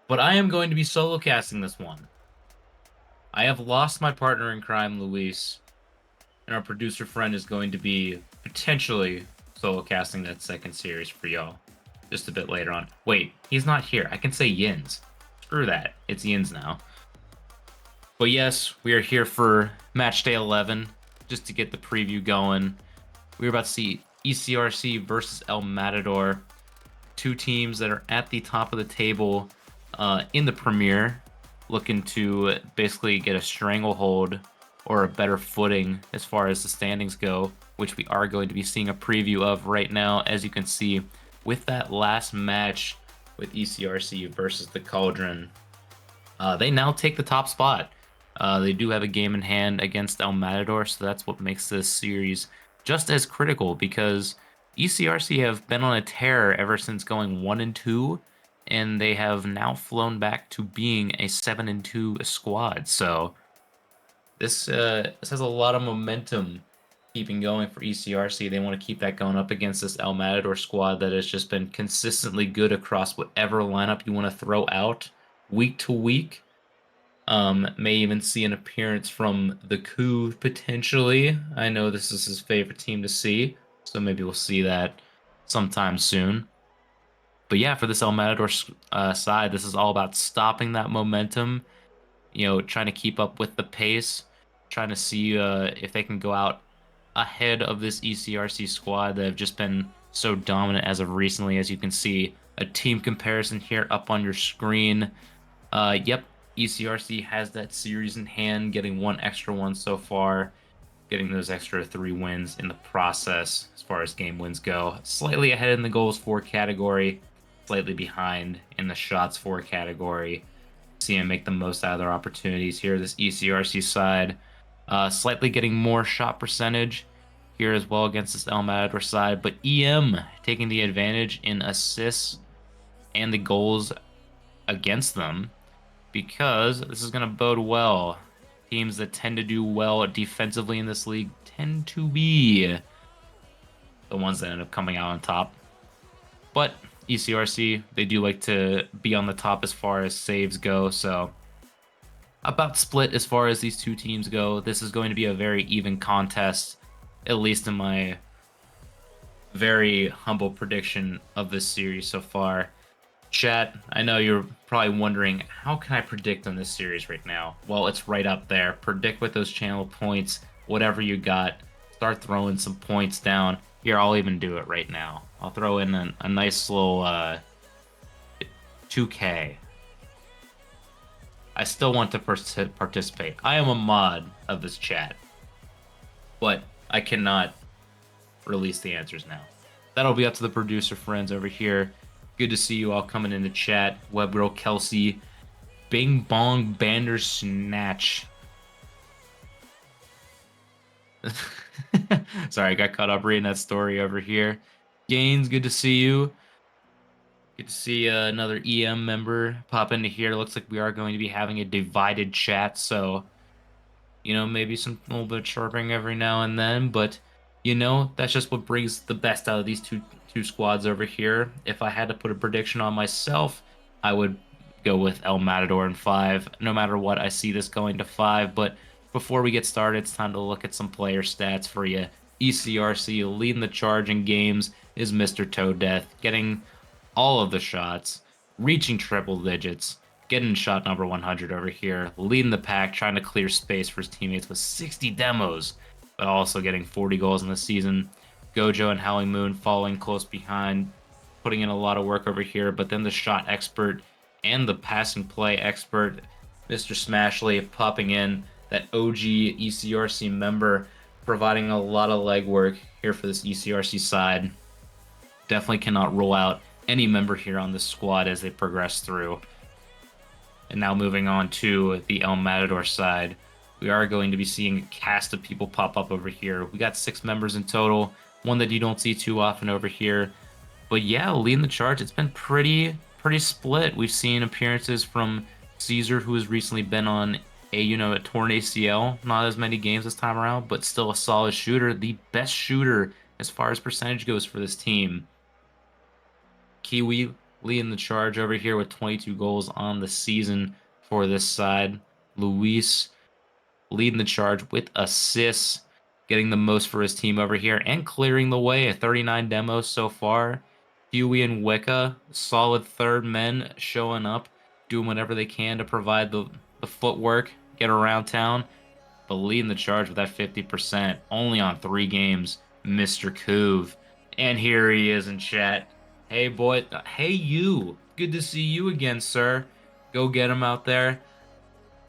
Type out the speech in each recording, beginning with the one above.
But I am going to be solo casting this one. I have lost my partner in crime, Luis, and our producer friend is going to be potentially solo casting that second series for y'all just a bit later on. Wait, he's not here. I can say Yins. Screw that. It's Yins now. But yes, we are here for match day 11 just to get the preview going. We're about to see ECRC versus El Matador, two teams that are at the top of the table in the Premier, looking to basically get a stranglehold or a better footing as far as the standings go, which we are going to be seeing a preview of right now, as you can see with that last match with ECRC versus the Cauldron. They now take the top spot. They do have a game in hand against El Matador, so that's what makes this series just as critical, because ECRC have been on a tear ever since going 1-2, and they have now flown back to being a 7-2 squad. So this has a lot of momentum keeping going for ECRC. They want to keep that going up against this El Matador squad that has just been consistently good across whatever lineup you want to throw out week to week. May even see an appearance from the Coup potentially. I know this is his favorite team to see, so maybe we'll see that sometime soon. But yeah, for this El Matador side, this is all about stopping that momentum, trying to keep up with the pace, trying to see if they can go out ahead of this ECRC squad that have just been so dominant as of recently. As you can see, a team comparison here up on your screen. Yep, ECRC has that series in hand, getting one extra one so far, getting those extra 3 wins in the process as far as game wins go. Slightly ahead in the goals for category, slightly behind in the shots for category. See them make the most out of their opportunities here. This ECRC side, slightly getting more shot percentage here as well against this El Matador side, but EM taking the advantage in assists and the goals against them, because this is going to bode well. Teams that tend to do well defensively in this league tend to be the ones that end up coming out on top. But ECRC, they do like to be on the top as far as saves go, so about split as far as these two teams go. This is going to be a very even contest, at least in my very humble prediction of this series so far. Chat, I know you're probably wondering, how can I predict on this series right now? Well, it's right up there. Predict with those channel points, whatever you got. Start throwing some points down. Here, I'll even do it right now. I'll throw in a nice little 2K. I still want to participate. I am a mod of this chat, but I cannot release the answers now. That'll be up to the producer friends over here. Good to see you all coming into chat. Webgirl Kelsey, Bing Bong Bandersnatch. Sorry, I got caught up reading that story over here. Gaines, good to see you. Good to see another EM member pop into here. Looks like we are going to be having a divided chat, so maybe some little bit of chirping every now and then, but that's just what brings the best out of these two squads over here. If I had to put a prediction on myself, I would go with El Matador in 5. No matter what, I see this going to 5. But before we get started, it's time to look at some player stats for you. ECRC leading the charge in games is Mr. Toaddeath, getting all of the shots, reaching triple digits, getting shot number 100 over here, leading the pack, trying to clear space for his teammates with 60 demos, but also getting 40 goals in the season. Gojo and Howling Moon following close behind, putting in a lot of work over here, but then the shot expert and the passing play expert, Mr. Smashley, popping in, that OG ECRC member, providing a lot of legwork here for this ECRC side. Definitely cannot rule out any member here on this squad as they progress through. And now moving on to the El Matador side, we are going to be seeing a cast of people pop up over here. We got 6 members in total, one that you don't see too often over here. But yeah, leading the charge, it's been pretty split. We've seen appearances from Caesar, who has recently been on a torn ACL. Not as many games this time around, but still a solid shooter. The best shooter as far as percentage goes for this team. Kiwi leading the charge over here with 22 goals on the season for this side. Luis leading the charge with assists, getting the most for his team over here, and clearing the way. 39 demos so far. Huey and Wicca, solid third men, showing up, doing whatever they can to provide the footwork, get around town, but leading the charge with that 50%, only on 3 games, Mr. Coov. And here he is in chat. Hey, boy. Hey, you. Good to see you again, sir. Go get him out there.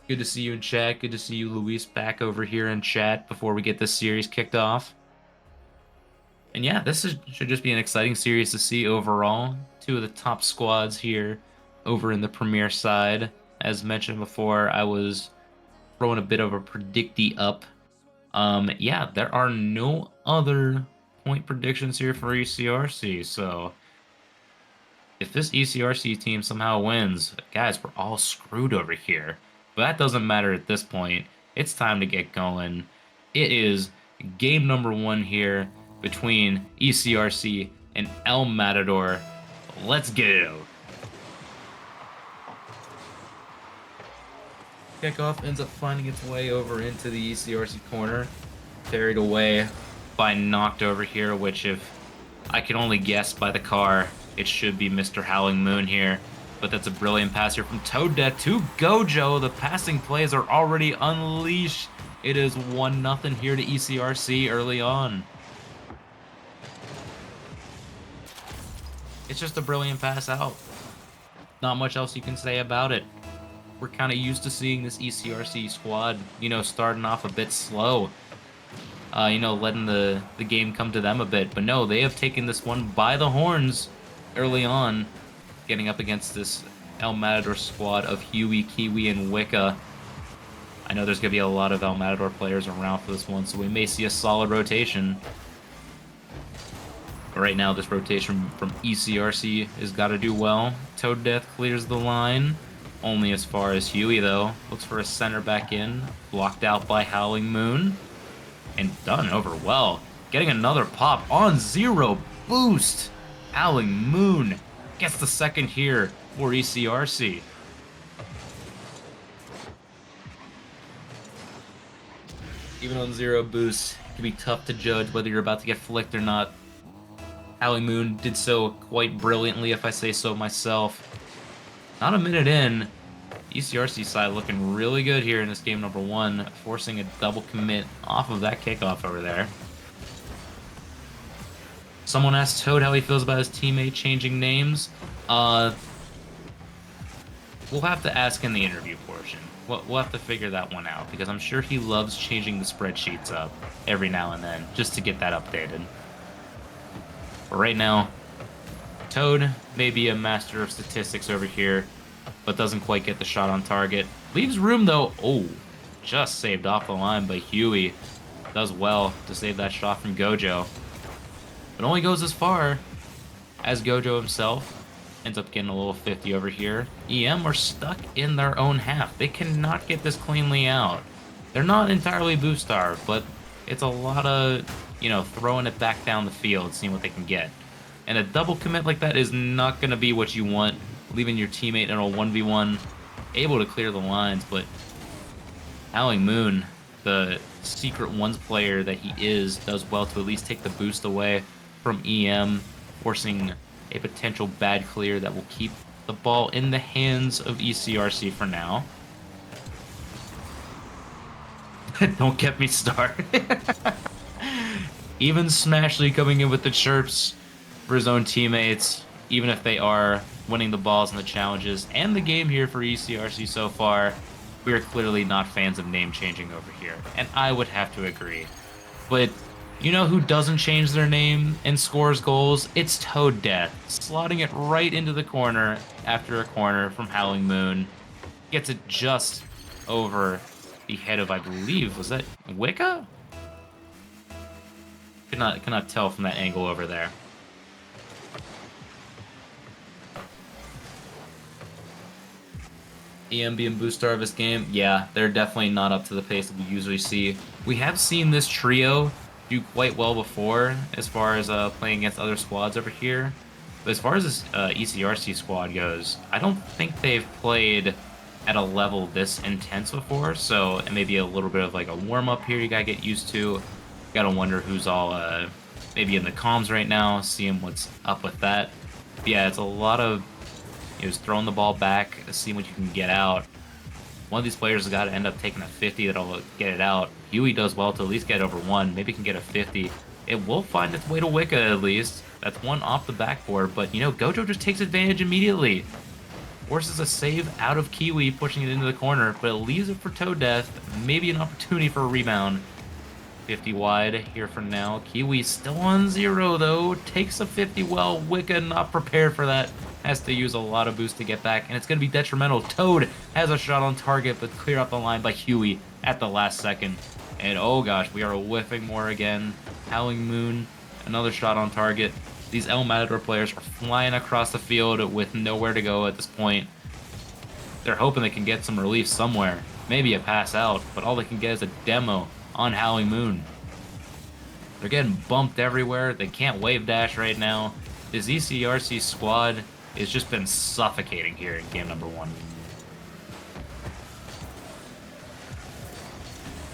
Good to see you in chat. Good to see you, Luis, back over here in chat before we get this series kicked off. And yeah, should just be an exciting series to see overall. Two of the top squads here over in the Premier side. As mentioned before, I was throwing a bit of a predicty up. Yeah, there are no other point predictions here for ECRC, so if this ECRC team somehow wins, guys, we're all screwed over here. But that doesn't matter at this point. It's time to get going. It is game number 1 here between ECRC and El Matador. Let's go. Kickoff ends up finding its way over into the ECRC corner. Carried away by knocked over here, which if I can only guess by the car, it should be Mr. Howling Moon here. But that's a brilliant pass here from Toad Death to Gojo. The passing plays are already unleashed. It is 1-0 here to ECRC early on. It's just a brilliant pass out. Not much else you can say about it. We're kind of used to seeing this ECRC squad, starting off a bit slow. Letting the game come to them a bit. But no, they have taken this one by the horns early on, getting up against this El Matador squad of Huey, Kiwi, and Wicca. I know there's going to be a lot of El Matador players around for this one, so we may see a solid rotation. But right now, this rotation from ECRC has got to do well. Toad Death clears the line. Only as far as Huey, though. Looks for a center back in. Blocked out by Howling Moon. And done over well. Getting another pop on 0 boost. Howling Moon gets the second here for ECRC. Even on 0 boost, it can be tough to judge whether you're about to get flicked or not. Howling Moon did so quite brilliantly, if I say so myself. Not a minute in, ECRC side looking really good here in this game number 1, forcing a double commit off of that kickoff over there. Someone asked Toad how he feels about his teammate changing names. We'll have to ask in the interview portion. We'll have to figure that one out, because I'm sure he loves changing the spreadsheets up every now and then, just to get that updated. But right now, Toad may be a master of statistics over here, but doesn't quite get the shot on target. Leaves room, though. Oh, just saved off the line by Huey. Does well to save that shot from Gojo. But only goes as far as Gojo himself ends up getting a little 50 over here. EM are stuck in their own half. They cannot get this cleanly out. They're not entirely boost starved, but it's a lot of, throwing it back down the field, seeing what they can get. And a double commit like that is not going to be what you want, leaving your teammate in a 1v1, able to clear the lines, but Howling Moon, the secret ones player that he is, does well to at least take the boost away from EM, forcing a potential bad clear that will keep the ball in the hands of ECRC for now. Don't get me started. Even Smashley coming in with the chirps for his own teammates, even if they are winning the balls and the challenges and the game here for ECRC so far. We are clearly not fans of name changing over here, and I would have to agree. But you know who doesn't change their name and scores goals? It's Toad Death, slotting it right into the corner after a corner from Howling Moon. Gets it just over the head of, I believe, was that Wicca? Cannot tell from that angle over there. EM being booster of this game, yeah, they're definitely not up to the pace that we usually see. We have seen this trio do quite well before as far as playing against other squads over here. But as far as this ECRC squad goes, I don't think they've played at a level this intense before, so it may be a little bit of like a warm-up here you gotta get used to. Gotta wonder who's all maybe in the comms right now, seeing what's up with that. But yeah, it's a lot of just throwing the ball back, seeing what you can get out. One of these players has got to end up taking a 50 that'll get it out. Huey does well to at least get over one. Maybe can get a 50. It will find its way to Wicca at least. That's one off the backboard, but you know, Gojo just takes advantage immediately. Forces a save out of Kiwi, pushing it into the corner, but it leaves it for Toe Death. Maybe an opportunity for a rebound. 50 wide here for now. Kiwi still on 0 though. Takes a 50 well. Wicca not prepared for that. Has to use a lot of boost to get back, and it's going to be detrimental. Toad has a shot on target, but cleared up the line by Huey at the last second. And oh gosh, we are whiffing more again. Howling Moon, another shot on target. These El Matador players are flying across the field with nowhere to go at this point. They're hoping they can get some relief somewhere. Maybe a pass out, but all they can get is a demo on Howling Moon. They're getting bumped everywhere. They can't wave dash right now. This ECRC squad has just been suffocating here in game number 1.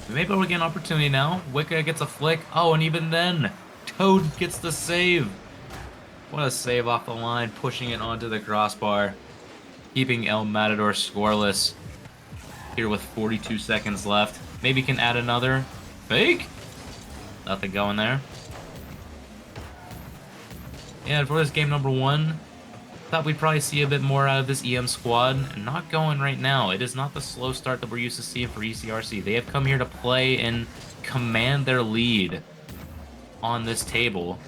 We may be able to get an opportunity now. Wicca gets a flick. Oh, and even then, Toad gets the save. What a save off the line, pushing it onto the crossbar. Keeping El Matador scoreless here with 42 seconds left. Maybe can add another. Fake? Nothing going there. Yeah, and for this game number 1, thought we'd probably see a bit more out of this EM squad, and not going right now. It is not the slow start that we're used to seeing for ECRC. They have come here to play and command their lead on this table.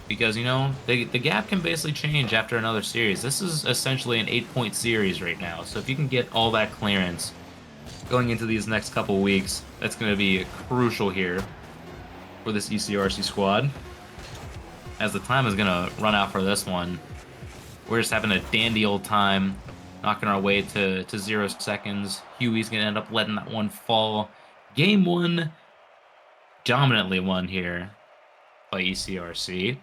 Because, you know, the gap can basically change after another series. This is essentially an 8-point series right now. So if you can get all that clearance going into these next couple weeks, that's going to be crucial here for this ECRC squad. As the time is going to run out for this one, we're just having a dandy old time, knocking our way to 0 seconds. Huey's going to end up letting that one fall. Game 1, dominantly won here by ECRC.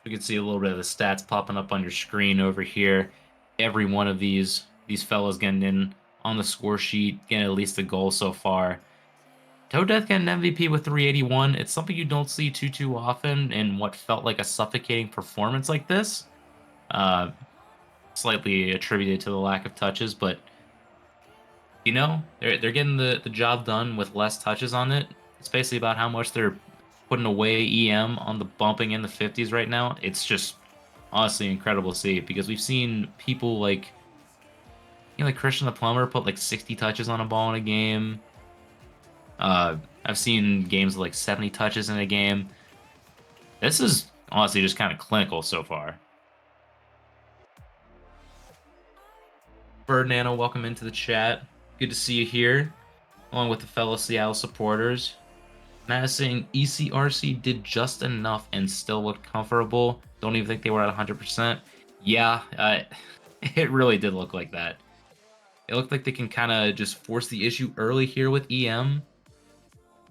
You can see a little bit of the stats popping up on your screen over here. Every one of these fellas getting in on the score sheet, getting at least a goal so far. Toe Death getting an MVP with 381. It's something you don't see too often in what felt like a suffocating performance like this. Slightly attributed to the lack of touches, but you know, they're getting the job done with less touches on it. It's basically about how much they're putting away EM on the bumping in the 50s right now. It's just honestly incredible to see, because we've seen people like, you know, like Christian the Plumber put like 60 touches on a ball in a game. I've seen games with like 70 touches in a game. This is honestly just kind of clinical so far. Bird Nano, welcome into the chat. Good to see you here, along with the fellow Seattle supporters. Matt is saying ECRC did just enough and still looked comfortable. Don't even think they were at 100%. Yeah, it really did look like that. It looked like they can kind of just force the issue early here with EM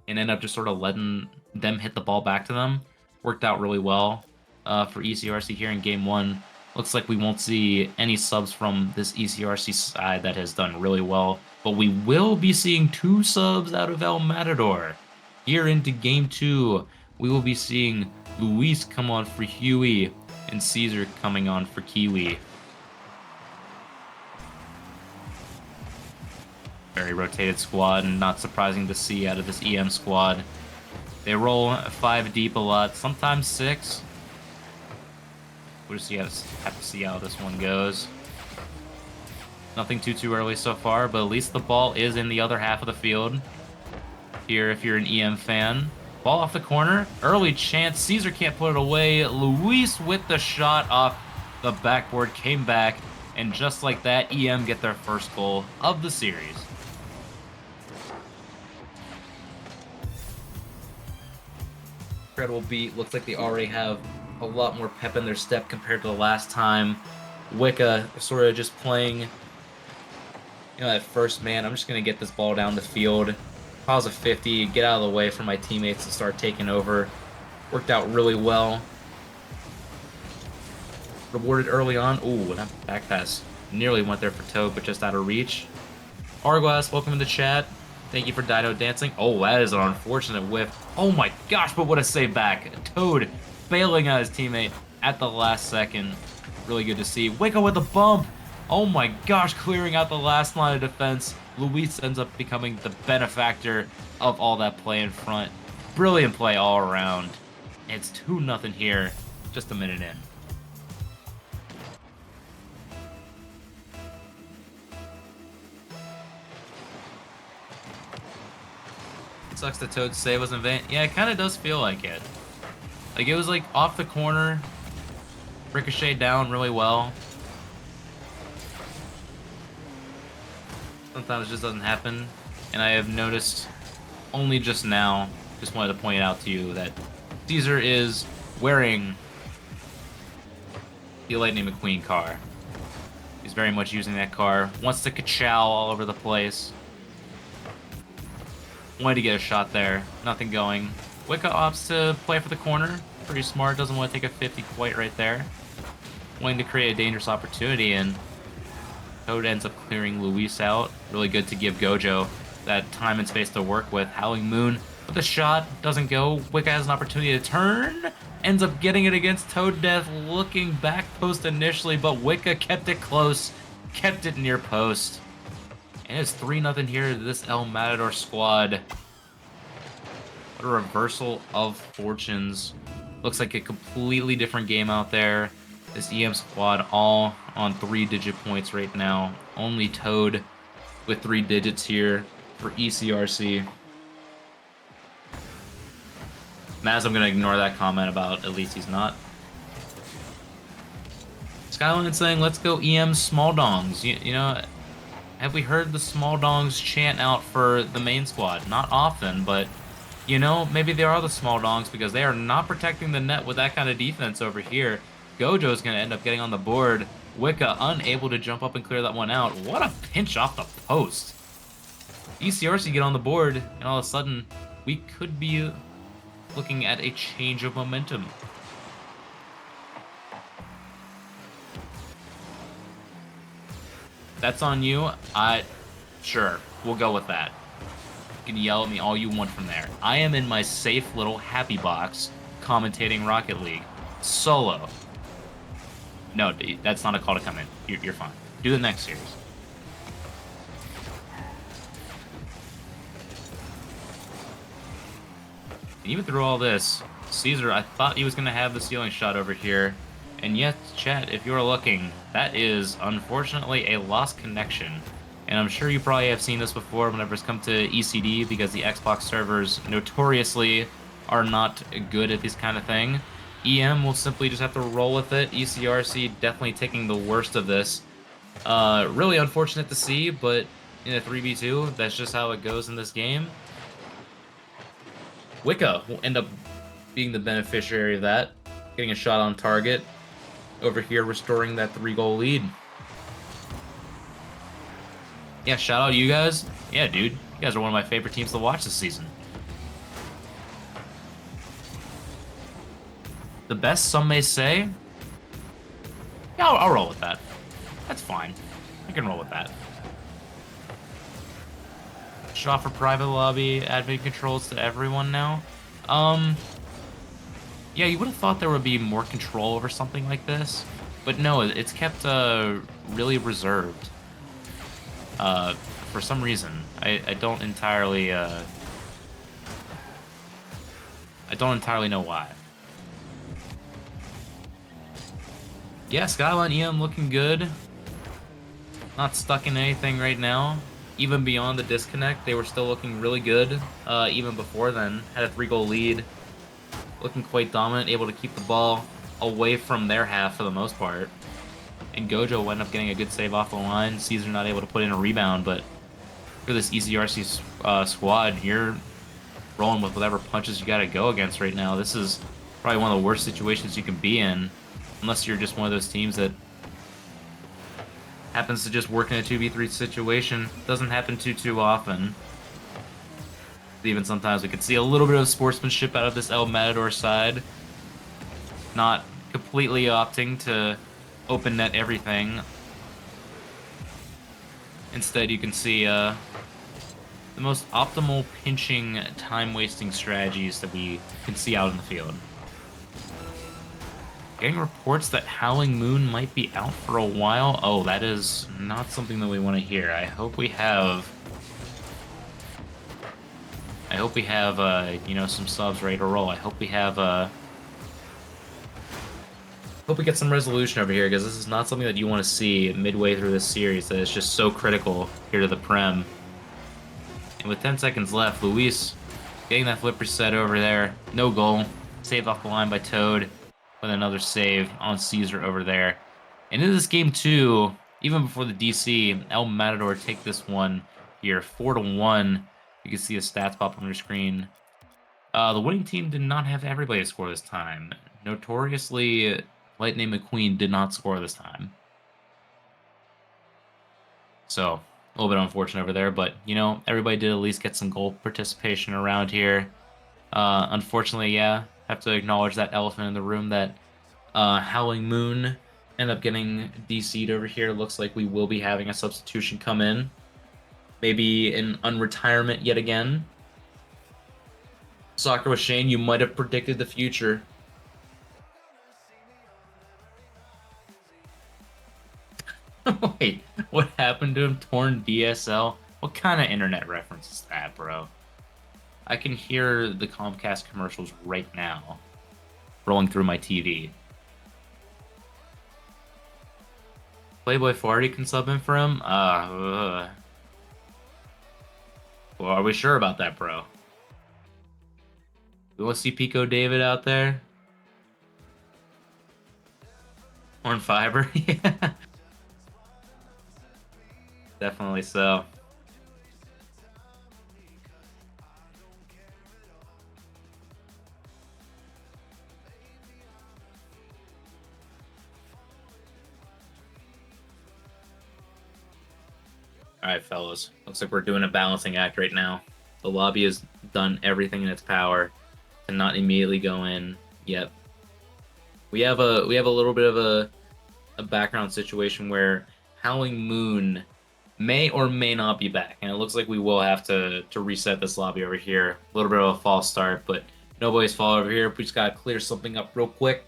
and end up just sort of letting them hit the ball back to them. Worked out really well for ECRC here in game 1. Looks like we won't see any subs from this ECRC side that has done really well, but we will be seeing 2 subs out of El Matador. Here into game 2, we will be seeing Luis come on for Huey and Caesar coming on for Kiwi. Very rotated squad, and not surprising to see out of this EM squad. They roll 5 deep a lot, sometimes 6. We'll just have to see how this one goes. Nothing too early so far, but at least the ball is in the other half of the field. Here, if you're an EM fan. Ball off the corner. Early chance. Caesar can't put it away. Luis with the shot off the backboard came back. And just like that, EM get their first goal of the series. Incredible beat. Looks like they already have a lot more pep in their step compared to the last time. Wicca sort of just playing, you know, that first man. I'm just going to get this ball down the field. Cause a 50, get out of the way for my teammates to start taking over. Worked out really well. Rewarded early on. Ooh, that back pass nearly went there for Toad, but just out of reach. Arguas, welcome to the chat. Thank you for Dino dancing. Oh, that is an unfortunate whiff. Oh my gosh, but what a save back. Toad bailing out his teammate at the last second. Really good to see. Wicca with the bump. Oh my gosh, clearing out the last line of defense. Luis ends up becoming the benefactor of all that play in front. Brilliant play all around. It's 2-0 here, just a minute in. Sucks that Toad's save was in vain. Yeah, it kind of does feel like it. Like, it was, like, off the corner, ricocheted down really well. Sometimes it just doesn't happen. And I have noticed only just now, just wanted to point it out to you, that Caesar is wearing the Lightning McQueen car. He's very much using that car. Wants to ka-chow all over the place. Wanted to get a shot there. Nothing going. Wicca opts to play for the corner. Pretty smart. Doesn't want to take a 50 quite right there. Wanting to create a dangerous opportunity, and Toad ends up clearing Luis out. Really good to give Gojo that time and space to work with. Howling Moon with a shot. Doesn't go. Wicca has an opportunity to turn. Ends up getting it against Toad Death. Looking back post initially, but Wicca kept it close. Kept it near post. And it's 3-0 here to this El Matador squad. What a reversal of fortunes. Looks like a completely different game out there. This EM squad all on 3-digit points right now. Only Toad with 3 digits here for ECRC. Maz, I'm going to ignore that comment about at least he's not. Skyline saying, let's go EM small dongs. You know, have we heard the small dongs chant out for the main squad? Not often, but, you know, maybe they are the small dongs because they are not protecting the net with that kind of defense over here. Gojo's going to end up getting on the board. Wicca unable to jump up and clear that one out. What a pinch off the post. ECRC get on the board, and all of a sudden, we could be looking at a change of momentum. That's on you. Sure, we'll go with that. You can yell at me all you want from there. I am in my safe little happy box commentating Rocket League. Solo. No, that's not a call to come in. You're fine. Do the next series. And even through all this, Caesar, I thought he was going to have the ceiling shot over here. And yet, chat, if you're looking, that is, unfortunately, a lost connection. And I'm sure you probably have seen this before whenever it's come to ECD, because the Xbox servers notoriously are not good at this kind of thing. EM will simply just have to roll with it. ECRC definitely taking the worst of this. Really unfortunate to see, but in a 3v2, that's just how it goes in this game. Wicca will end up being the beneficiary of that, getting a shot on target. Over here, restoring that 3-goal lead. Yeah, shout out to you guys. Yeah, dude, you guys are one of my favorite teams to watch this season. The best, some may say. Yeah, I'll roll with that. That's fine. I can roll with that. Shot for private lobby, admin controls to everyone now. Yeah, you would have thought there would be more control over something like this, but no, it's kept really reserved. For some reason, I don't entirely know why. Yeah, Skyline EM looking good. Not stuck in anything right now. Even beyond the disconnect, they were still looking really good. Even before then, had a 3-goal lead. Looking quite dominant, able to keep the ball away from their half for the most part. And Gojo ended up getting a good save off the line. Caesar not able to put in a rebound, but for this ECRC squad, you're rolling with whatever punches you gotta go against right now. This is probably one of the worst situations you can be in, unless you're just one of those teams that happens to just work in a 2v3 situation. Doesn't happen too often. Even sometimes we could see a little bit of sportsmanship out of this El Matador side. Not completely opting to open net everything. Instead, you can see the most optimal pinching, time-wasting strategies that we can see out in the field. Getting reports that Howling Moon might be out for a while. Oh, that is not something that we want to hear. I hope we have, you know, some subs ready to roll. I hope we have, hope we get some resolution over here, because this is not something that you want to see midway through this series that is just so critical here to the Prem. And with 10 seconds left, Luis getting that flip reset over there. No goal. Saved off the line by Toad with another save on Caesar over there. And in this game, too, even before the DC, El Matador take this one here, 4-1. You can see the stats pop on your screen. The winning team did not have everybody score this time. Notoriously, Lightning McQueen did not score this time. So, a little bit unfortunate over there, but, you know, everybody did at least get some goal participation around here. Unfortunately, yeah, have to acknowledge that elephant in the room that Howling Moon ended up getting DC'd over here. Looks like we will be having a substitution come in. Maybe an unretirement yet again. Soccer with Shane, you might have predicted the future. Wait, what happened to him? Torn DSL? What kind of internet reference is that, bro? I can hear the Comcast commercials right now rolling through my TV. Playboy Farty can sub in for him? Well, are we sure about that, bro? We want to see Pico David out there? Horn Fiber? Yeah. Definitely so. Alright, fellas. Looks like we're doing a balancing act right now. The lobby has done everything in its power to not immediately go in yet. We have a little bit of a background situation where Howling Moon may or may not be back, and it looks like we will have to reset this lobby over here. A little bit of a false start, but nobody's fall over here. We just gotta clear something up real quick.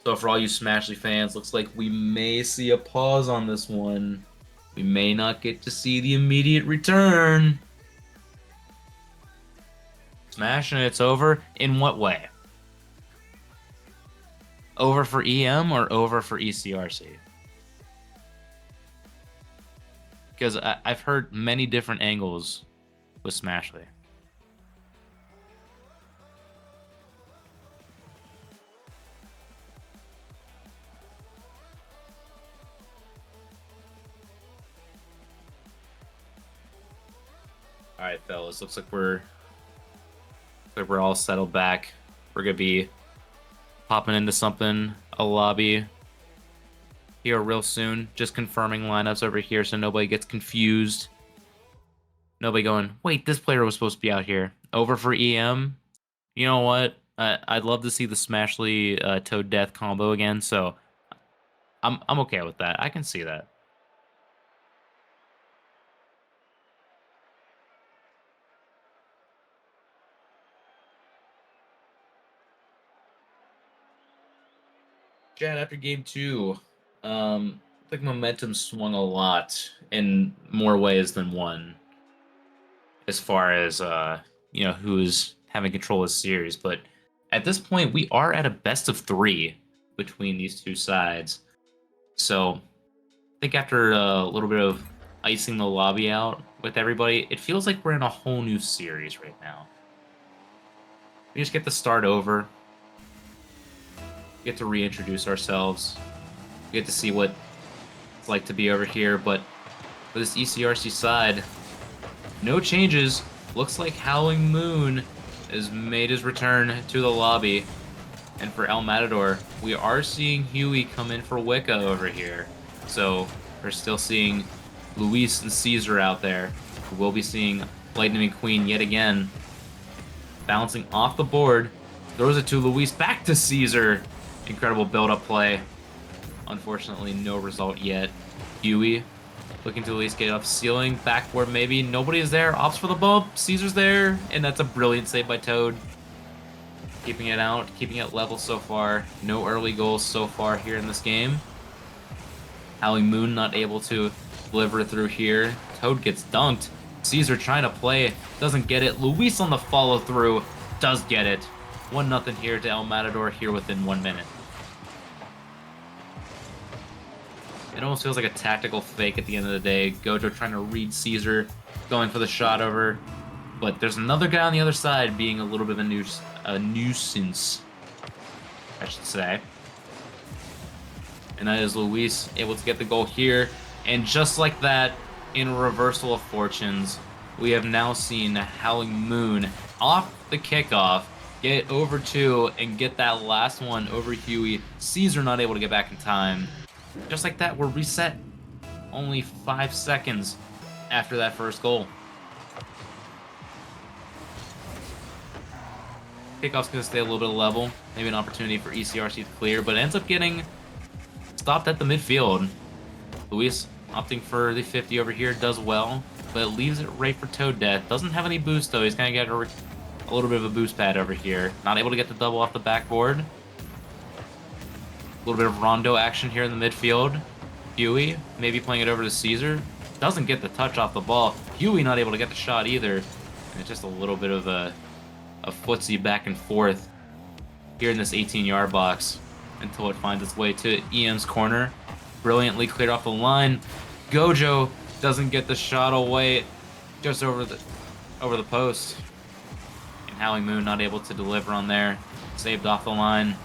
So for all you Smashly fans, looks like we may see a pause on this one. We may not get to see the immediate return. Smash and it's over? In what way? Over for EM or over for ECRC? Because I've heard many different angles with Smashly. All right, fellas. Looks like we're all settled back. We're gonna be popping into something, a lobby here real soon. Just confirming lineups over here so nobody gets confused. Nobody going, wait, this player was supposed to be out here. Over for EM. You know what? I'd love to see the Smashly Toad Death combo again. So I'm okay with that. I can see that. Chad, after game two, I think momentum swung a lot in more ways than one, as far as you know, who's having control of the series. But at this point, we are at a best of 3 between these two sides. So I think after a little bit of icing the lobby out with everybody, it feels like we're in a whole new series right now. We just get to start over. Get to reintroduce ourselves. We get to see what it's like to be over here, but for this ECRC side, no changes. Looks like Howling Moon has made his return to the lobby. And for El Matador, we are seeing Huey come in for Wicca over here. So we're still seeing Luis and Caesar out there. We'll be seeing Lightning McQueen yet again. Bouncing off the board. Throws it to Luis. Back to Caesar. Incredible build-up play. Unfortunately, no result yet. Huey looking to at least get it up ceiling. Backboard maybe. Nobody is there. Opts for the bump. Caesar's there. And that's a brilliant save by Toad. Keeping it out. Keeping it level so far. No early goals so far here in this game. Howling Moon not able to deliver through here. Toad gets dunked. Caesar trying to play. Doesn't get it. Luis on the follow-through. Does get it. 1-0 here to El Matador here within 1 minute. It almost feels like a tactical fake at the end of the day. Gojo trying to read Caesar, going for the shot over. But there's another guy on the other side being a little bit of a nuisance, I should say. And that is Luis able to get the goal here. And just like that, in a reversal of fortunes, we have now seen Howling Moon off the kickoff, get over 2, and get that last one over Huey. Caesar not able to get back in time. Just like that, we're reset only 5 seconds after that first goal. Kickoff's going to stay a little bit level. Maybe an opportunity for ECRC to clear, but it ends up getting stopped at the midfield. Luis opting for the 50 over here, does well, but it leaves it right for Toad Death. Doesn't have any boost, though. He's going to get a little bit of a boost pad over here. Not able to get the double off the backboard. A little bit of rondo action here in the midfield. Huey maybe playing it over to Caesar. Doesn't get the touch off the ball. Huey not able to get the shot either. And it's just a little bit of a footsie back and forth here in this 18-yard box until it finds its way to EM's corner. Brilliantly cleared off the line. Gojo doesn't get the shot away, just over the post. And Howling Moon not able to deliver on there. Saved off the line.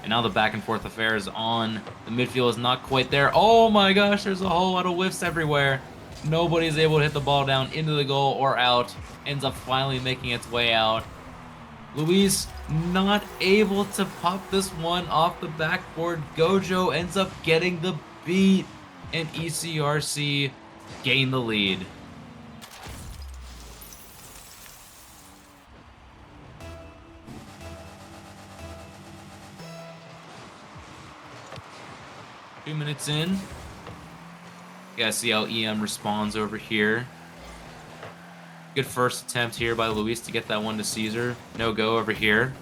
And now the back and forth affair is on. The midfield is not quite there. Oh my gosh, there's a whole lot of whiffs everywhere. Nobody's able to hit the ball down into the goal or out. Ends up finally making its way out. Luis not able to pop this one off the backboard. Gojo ends up getting the beat, and ECRC gain the lead. Two minutes in. You gotta see how EM responds over here. Good first attempt here by Luis to get that one to Caesar. No go over here.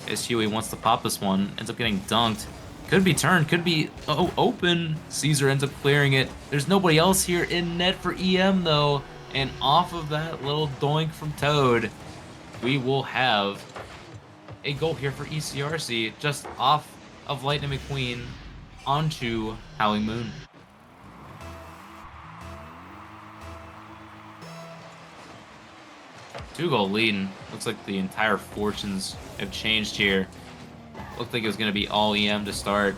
As Huey wants to pop this one. Ends up getting dunked. Could be turned. Could be open. Caesar ends up clearing it. There's nobody else here in net for EM, though. And off of that little doink from Toad, we will have a goal here for ECRC. Just off of Lightning McQueen onto Howling Moon. Two-goal lead. Looks like the entire fortunes have changed here. Looked like it was going to be all EM to start.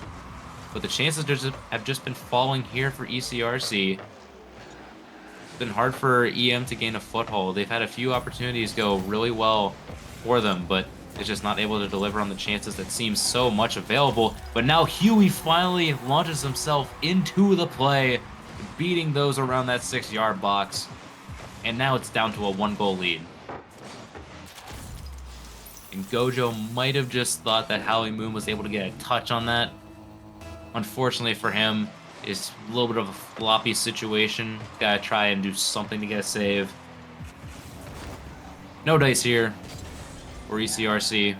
But the chances have just been falling here for ECRC. It's been hard for EM to gain a foothold. They've had a few opportunities go really well for them, but it's just not able to deliver on the chances that seem so much available. But now Huey finally launches himself into the play, beating those around that 6-yard box. And now it's down to a 1-goal lead. And Gojo might have just thought that Howling Moon was able to get a touch on that. Unfortunately for him, it's a little bit of a floppy situation. Gotta try and do something to get a save. No dice here for ECRC.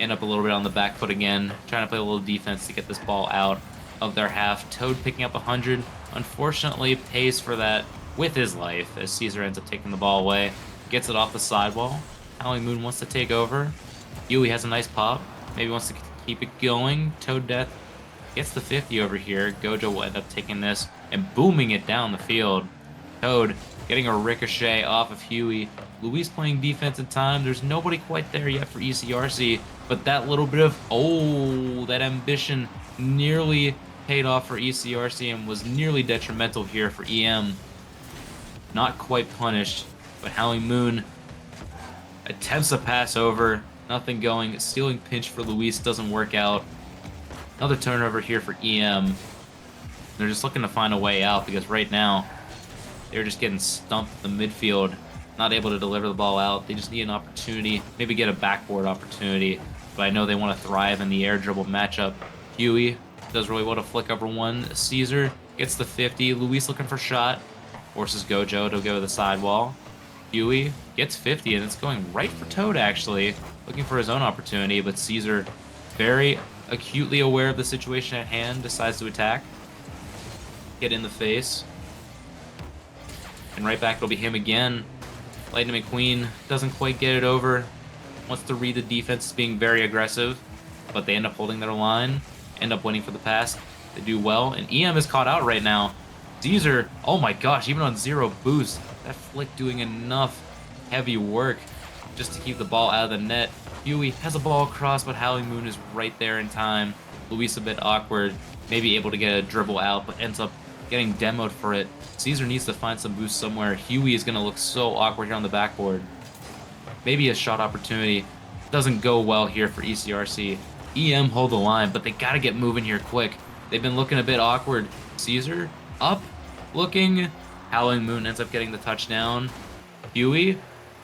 End up a little bit on the back foot again. Trying to play a little defense to get this ball out of their half. Toad picking up 100. Unfortunately pays for that with his life as Caesar ends up taking the ball away. Gets it off the sidewall. Howling Moon wants to take over. Huey has a nice pop. Maybe wants to keep it going. Toad Death gets the 50 over here. Gojo will end up taking this and booming it down the field. Toad getting a ricochet off of Huey. Luis playing defense in time. There's nobody quite there yet for ECRC, but that little bit of, that ambition nearly paid off for ECRC and was nearly detrimental here for EM. Not quite punished, but Howling Moon attempts a pass over. Nothing going. Stealing pinch for Luis doesn't work out. Another turnover here for EM. They're just looking to find a way out because right now They're just getting stumped in the midfield, not able to deliver the ball out. They just need an opportunity, maybe get a backboard opportunity. But I know they want to thrive in the air dribble matchup. Huey does really well to flick over one. Caesar gets the 50. Luis looking for shot. Forces Gojo to go to the sidewall. Huey gets 50, and it's going right for Toad, actually. Looking for his own opportunity, but Caesar, very acutely aware of the situation at hand, decides to attack. Get in the face. And right back, it'll be him again. Lightning McQueen doesn't quite get it over. Wants to read the defense, being very aggressive. But they end up holding their line. End up winning for the pass. They do well. And EM is caught out right now. Caesar, oh my gosh, even on 0 boost. That flick doing enough heavy work just to keep the ball out of the net. Huey has a ball across, but Howling Moon is right there in time. Luis a bit awkward. Maybe able to get a dribble out, but ends up getting demoed for it. Caesar needs to find some boost somewhere. Huey is going to look so awkward here on the backboard. Maybe a shot opportunity. Doesn't go well here for ECRC. EM hold the line, but they got to get moving here quick. They've been looking a bit awkward. Caesar up, looking. Howling Moon ends up getting the touchdown. Huey,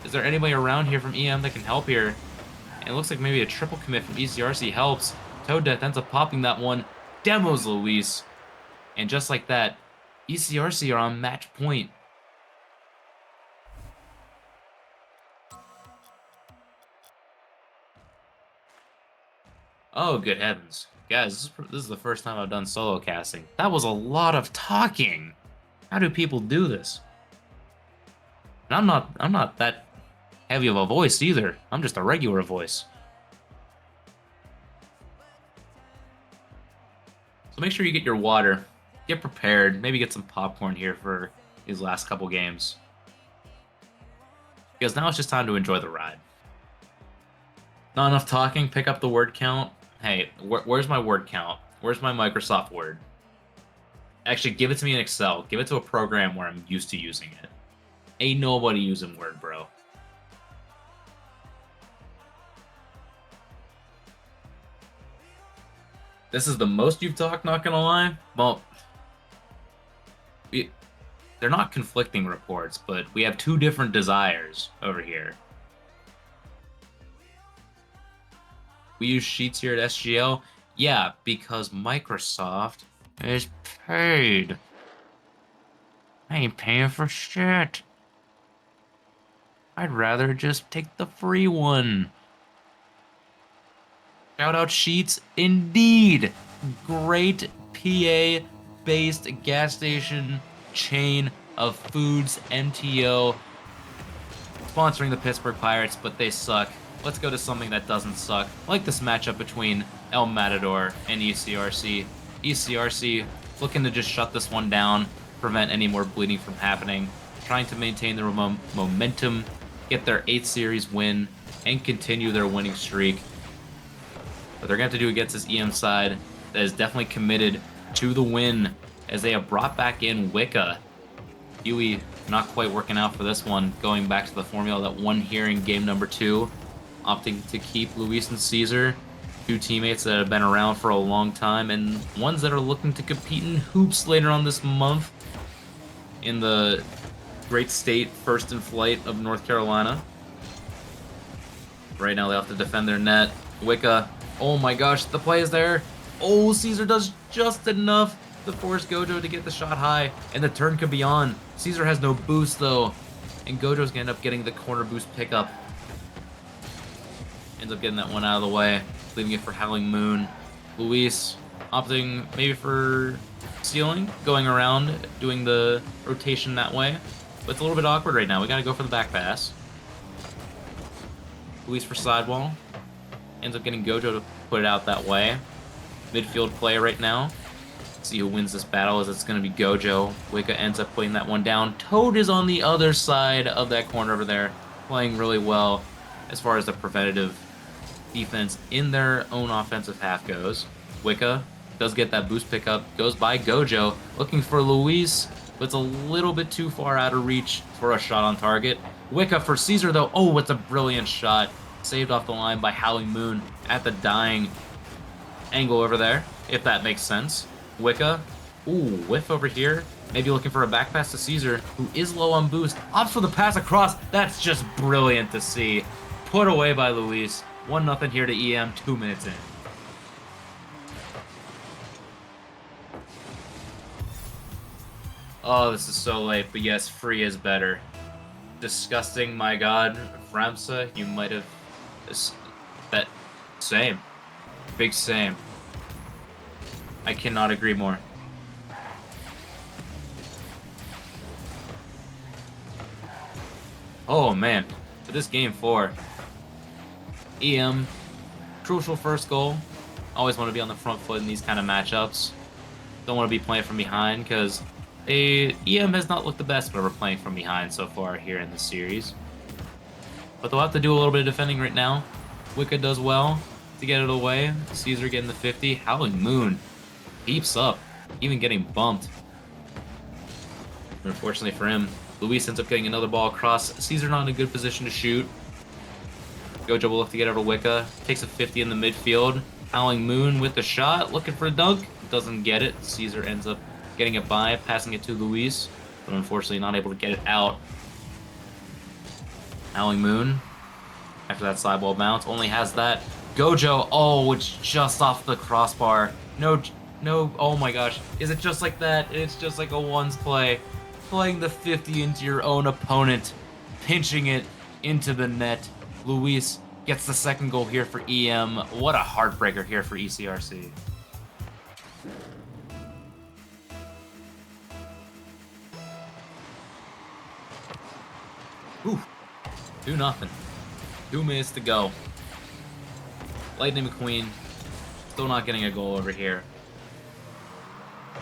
is there anybody around here from EM that can help here? And it looks like maybe a triple commit from ECRC helps. Toad Death ends up popping that one. Demos Luis. And just like that, ECRC are on match point. Oh, good heavens. Guys, this is the first time I've done solo casting. That was a lot of talking. How do people do this? And I'm not that heavy of a voice either. I'm just a regular voice. So make sure you get your water. Get prepared. Maybe get some popcorn here for these last couple games. Because now it's just time to enjoy the ride. Not enough talking. Pick up the word count. Hey, where's my word count? Where's my Microsoft Word? Actually, give it to me in Excel. Give it to a program where I'm used to using it. Ain't nobody using Word, bro. This is the most you've talked, not gonna lie. Well, they're not conflicting reports, but we have two different desires over here. We use Sheets here at SGL. Yeah, because Microsoft is paid. I ain't paying for shit. I'd rather just take the free one. Shout out Sheets, indeed. Great PA-based gas station chain of foods, MTO. Sponsoring the Pittsburgh Pirates, but they suck. Let's go to something that doesn't suck, like this matchup between El Matador and ECRC. ECRC looking to just shut this one down, prevent any more bleeding from happening, trying to maintain their momentum, get their 8th series win, and continue their winning streak. But they're going to have to do against this EM side that is definitely committed to the win, as they have brought back in Wicca. Huey not quite working out for this one, going back to the formula that won here in game number 2. Opting to keep Luis and Caesar, two teammates that have been around for a long time, and ones that are looking to compete in hoops later on this month in the great state First in Flight of North Carolina. Right now they have to defend their net. Wicca, oh my gosh, the play is there. Oh, Caesar does just enough to force Gojo to get the shot high, and the turn could be on. Caesar has no boost though, and Gojo's gonna end up getting the corner boost pickup. Ends up getting that one out of the way, leaving it for Howling Moon. Luis opting maybe for stealing, going around, doing the rotation that way. But it's a little bit awkward right now. We gotta go for the back pass. Luis for sidewall. Ends up getting Gojo to put it out that way. Midfield play right now. See who wins this battle, as it's gonna be Gojo. Wicca ends up putting that one down. Toad is on the other side of that corner over there, playing really well as far as the preventative defense in their own offensive half goes. Wicca does get that boost pickup, goes by Gojo, looking for Luis, but it's a little bit too far out of reach for a shot on target. Wicca for Caesar though, oh, it's a brilliant shot. Saved off the line by Howling Moon at the dying angle over there, if that makes sense. Wicca, ooh, whiff over here. Maybe looking for a back pass to Caesar, who is low on boost. Opts for the pass across. That's just brilliant to see. Put away by Luis. 1-0 here to EM, 2 minutes in. Oh, this is so late, but yes, free is better. Disgusting, my god. Ramsa, you might have... That... Same. Big same. I cannot agree more. Oh, man. For this game 4. EM, crucial first goal. Always want to be on the front foot in these kind of matchups. Don't want to be playing from behind because EM has not looked the best whenever playing from behind so far here in the series. But they'll have to do a little bit of defending right now. Wicca does well to get it away. Caesar getting the 50. Howling Moon keeps up, even getting bumped. Unfortunately for him, Luis ends up getting another ball across. Caesar not in a good position to shoot. Gojo will look to get over Wicca. Takes a 50 in the midfield. Howling Moon with the shot, looking for a dunk. Doesn't get it. Caesar ends up getting it by, passing it to Luis, but unfortunately not able to get it out. Howling Moon, after that side ball bounce, only has that. Gojo, oh, it's just off the crossbar. No, oh my gosh. Is it just like that? It's just like a ones play. Playing the 50 into your own opponent, pinching it into the net. Luis gets the second goal here for EM. What a heartbreaker here for ECRC. Ooh, 2-0. 2 minutes to go. Lightning McQueen still not getting a goal over here.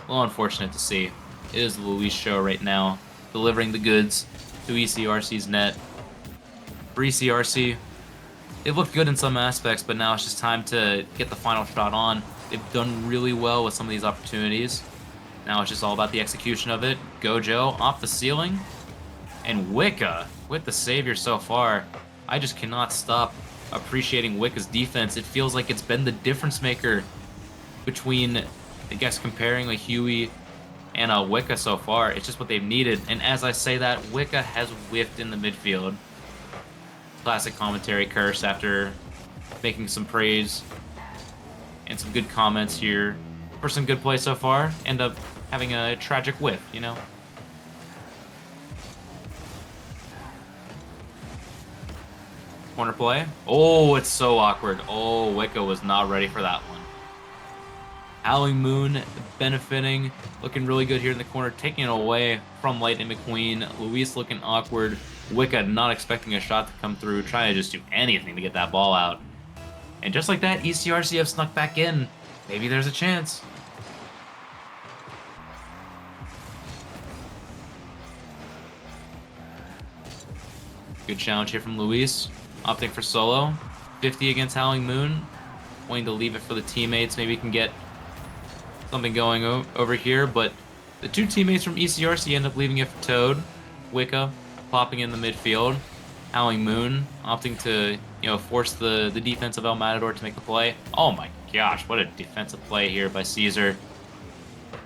Well, unfortunate to see. It is the Luis show right now, delivering the goods to ECRC's net. For ECRC, they've looked good in some aspects, but now it's just time to get the final shot on. They've done really well with some of these opportunities. Now it's just all about the execution of it. Gojo off the ceiling. And Wicca with the savior so far. I just cannot stop appreciating Wicca's defense. It feels like it's been the difference maker between, I guess, comparing a Huey and a Wicca so far. It's just what they've needed. And as I say that, Wicca has whiffed in the midfield. Classic commentary curse after making some praise and some good comments here for some good play so far. End up having a tragic whiff, you know? Corner play. Oh, it's so awkward. Oh, Wicca was not ready for that one. Howling Moon benefiting, looking really good here in the corner, taking it away from Lightning McQueen. Luis looking awkward. Wicca not expecting a shot to come through, trying to just do anything to get that ball out. And just like that, ECRC have snuck back in. Maybe there's a chance. Good challenge here from Luis. Opting for solo. 50 against Howling Moon. Wanting to leave it for the teammates. Maybe he can get something going over here, but the two teammates from ECRC end up leaving it for Toad. Wicca popping in the midfield. Howling Moon opting to, you know, force the defense of El Matador to make the play. Oh my gosh, what a defensive play here by Caesar.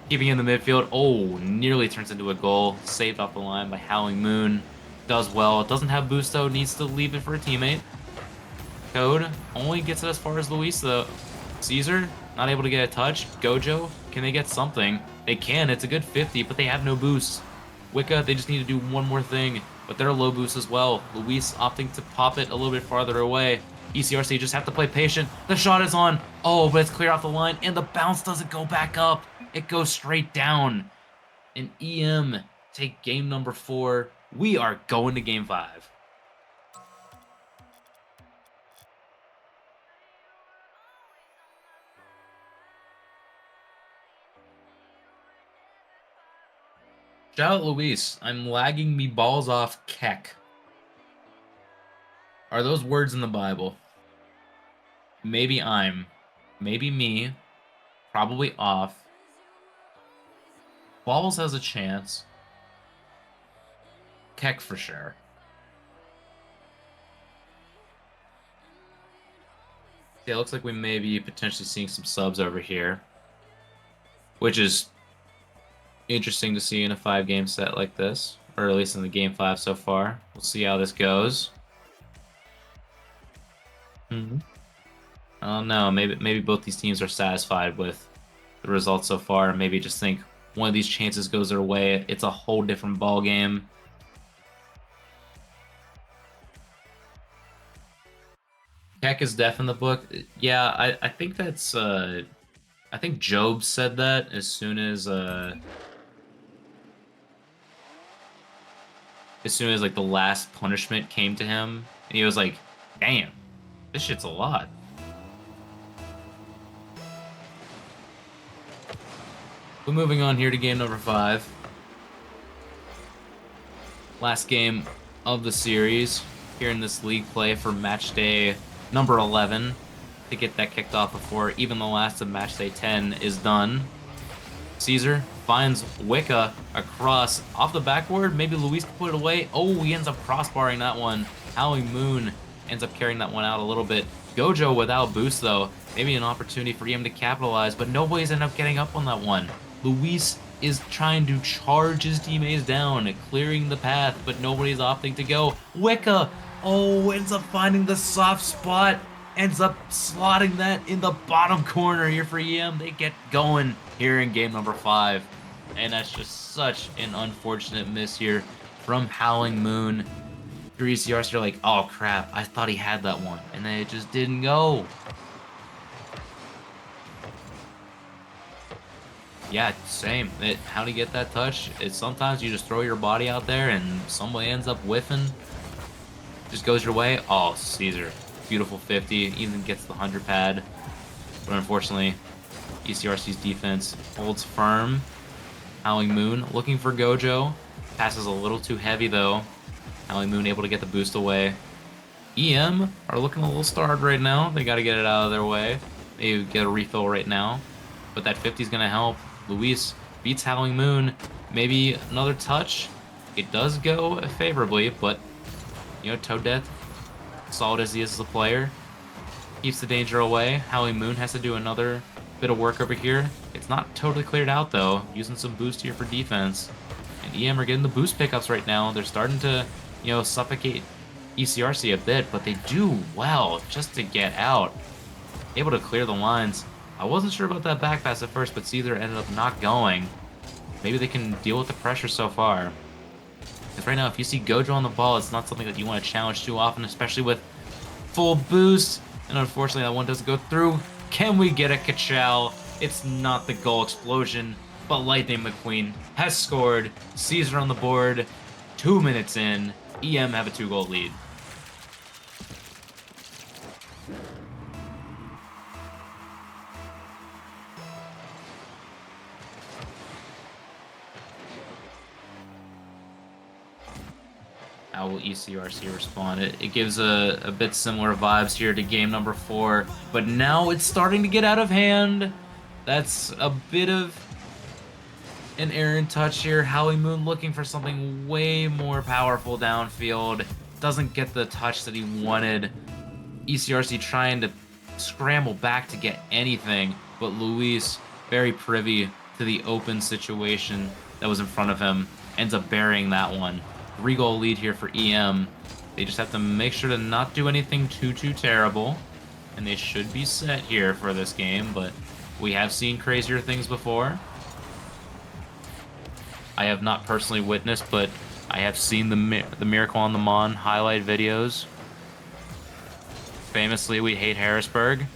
Keeping in the midfield. Oh, nearly turns into a goal. Saved off the line by Howling Moon. Does well. Doesn't have boost though. Needs to leave it for a teammate. Toad only gets it as far as Luis though. Caesar not able to get a touch. Gojo, can they get something? They can. It's a good 50, but they have no boost. Wicca, they just need to do one more thing, but they're low boost as well. Luis opting to pop it a little bit farther away. ECRC just have to play patient. The shot is on. Oh, but it's clear off the line, and the bounce doesn't go back up. It goes straight down. And EM take game number 4. We are going to game 5. Shout out Luis. I'm lagging me balls off Keck. Are those words in the Bible? Maybe I'm. Maybe me. Probably off. Balls has a chance. Keck for sure. Yeah, it looks like we may be potentially seeing some subs over here. Which is Interesting to see in a 5-game set like this, or at least in the game 5 so far. We'll see how this goes. I don't know. Maybe both these teams are satisfied with the results so far. Maybe just think one of these chances goes their way. It's a whole different ball game. Keck is deaf in the book. Yeah, I think that's I think Job said that as soon as like the last punishment came to him, and he was like, "Damn, this shit's a lot." But moving on here to game number 5. Last game of the series here in this league play for match day number 11 to get that kicked off before even the last of match day 10 is done. Caesar finds Wicca across off the backboard. Maybe Luis can put it away. Oh, he ends up crossbarring that one. Howling Moon ends up carrying that one out a little bit. Gojo without boost, though. Maybe an opportunity for him to capitalize, but nobody's ended up getting up on that one. Luis is trying to charge his teammates down, clearing the path, but nobody's opting to go. Wicca, oh, ends up finding the soft spot, ends up slotting that in the bottom corner here for EM. They get going here in game number 5, and that's just such an unfortunate miss here from Howling Moon. 3CRs are like, oh crap, I thought he had that one, and then it just didn't go. Yeah, same. How to get that touch? It's sometimes you just throw your body out there and somebody ends up whiffing. Just goes your way. Oh, Caesar. Beautiful 50. Even gets the 100 pad. But unfortunately, ECRC's defense holds firm. Howling Moon looking for Gojo. Passes a little too heavy though. Howling Moon able to get the boost away. EM are looking a little starved right now. They got to get it out of their way. Maybe get a refill right now. But that 50 is going to help. Luis beats Howling Moon. Maybe another touch. It does go favorably, but, you know, Toadette, solid as he is as a player, keeps the danger away. Howling Moon has to do another bit of work over here. It's not totally cleared out, though. Using some boost here for defense. And EM are getting the boost pickups right now. They're starting to, you know, suffocate ECRC a bit, but they do well just to get out. Able to clear the lines. I wasn't sure about that back pass at first, but Caesar ended up not going. Maybe they can deal with the pressure so far. Because right now, if you see Gojo on the ball, it's not something that you want to challenge too often, especially with full boost. And unfortunately, that one doesn't go through. Can we get a Kachal? It's not the goal explosion, but Lightning McQueen has scored. Caesar on the board. 2 minutes in. EM have a 2-goal lead. How will ECRC respond? It gives a bit similar vibes here to game number 4, but now it's starting to get out of hand. That's a bit of an errant touch here. Howling Moon looking for something way more powerful downfield. Doesn't get the touch that he wanted. ECRC trying to scramble back to get anything, but Luis, very privy to the open situation that was in front of him, ends up burying that one. 3-goal lead here for EM. They just have to make sure to not do anything too terrible, and they should be set here for this game, but we have seen crazier things before. I have not personally witnessed, but I have seen the Miracle on the Mon highlight videos. Famously, we hate Harrisburg.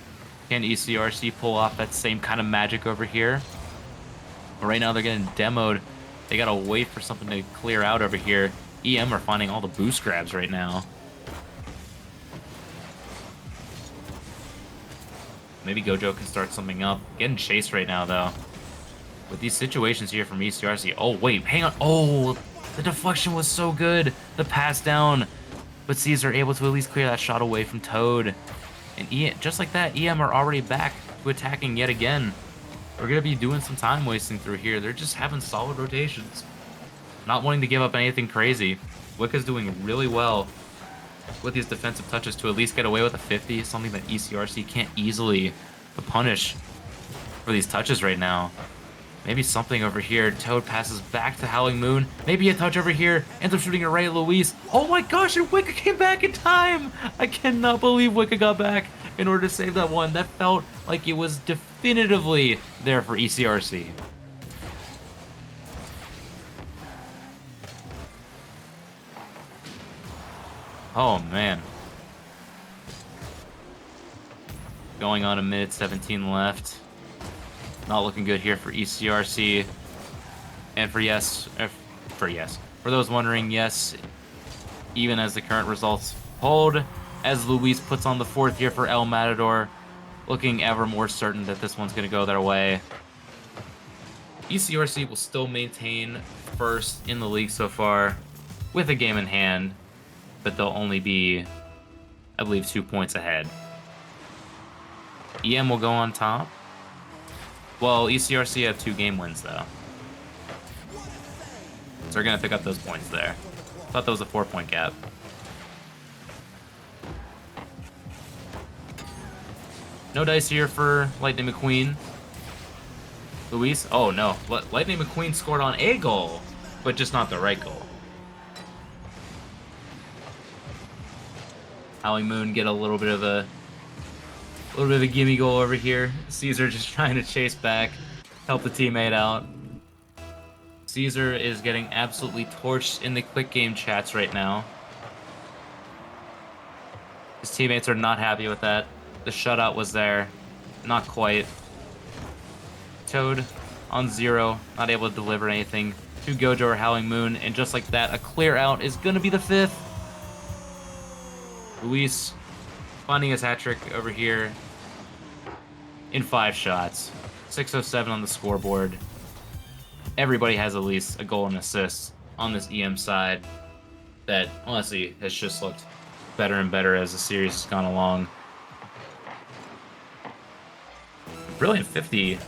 Can ECRC pull off that same kind of magic over here? But right now they're getting demoed. They gotta wait for something to clear out over here. EM are finding all the boost grabs right now. Maybe Gojo can start something up. Getting chased right now, though. With these situations here from ECRC. Oh, wait, hang on. Oh, the deflection was so good. The pass down. But Caesar able to at least clear that shot away from Toad. And just like that, EM are already back to attacking yet again. We're going to be doing some time wasting through here. They're just having solid rotations. Not wanting to give up anything crazy. Wicca's doing really well with these defensive touches to at least get away with a 50. Something that ECRC can't easily punish for these touches right now. Maybe something over here. Toad passes back to Howling Moon. Maybe a touch over here. Ends up shooting it right at Luis. Oh my gosh, and Wicca came back in time! I cannot believe Wicca got back in order to save that one. That felt like it was definitively there for ECRC. Oh man. Going on a minute 17 left. Not looking good here for ECRC. And for for those wondering, yes, even as the current results hold, as Luis puts on the fourth here for El Matador, looking ever more certain that this one's going to go their way. ECRC will still maintain first in the league so far with a game in hand, but they'll only be, I believe, 2 points ahead. EM will go on top. Well, ECRC have 2 game wins, though. So they're going to pick up those points there. Thought that was a 4-point gap. No dice here for Lightning McQueen. Luis? Oh, no. Lightning McQueen scored on a goal, but just not the right goal. Howling Moon get a little bit of a gimme goal over here. Caesar just trying to chase back, help the teammate out. Caesar is getting absolutely torched in the quick game chats right now. His teammates are not happy with that. The shutout was there. Not quite. Toad on 0, not able to deliver anything to Gojo or Howling Moon, and just like that, a clear out is going to be the 5th. Luis finding his hat trick over here in 5 shots. 607 on the scoreboard. Everybody has at least a goal and assist on this EM side that honestly has just looked better and better as the series has gone along. Brilliant 50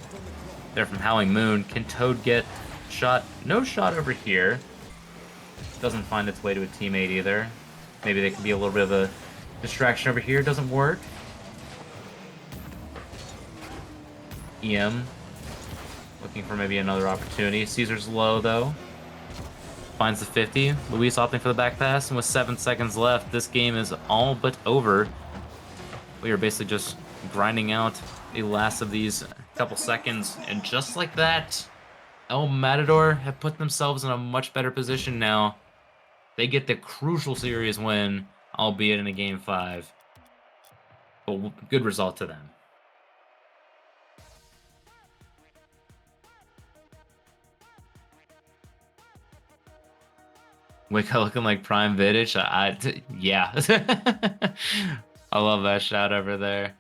there from Howling Moon. Can Toad get shot? No shot over here. Doesn't find its way to a teammate either. Maybe they can be a little bit of a distraction over here. Doesn't work. EM looking for maybe another opportunity. Caesar's low though. Finds the 50. Luis opting for the back pass, and with 7 seconds left, this game is all but over. We are basically just grinding out the last of these couple seconds, and just like that, El Matador have put themselves in a much better position now. They get the crucial series win, albeit in a game 5. But good result to them. Wicca looking like prime Vidic. Yeah. I love that shot over there.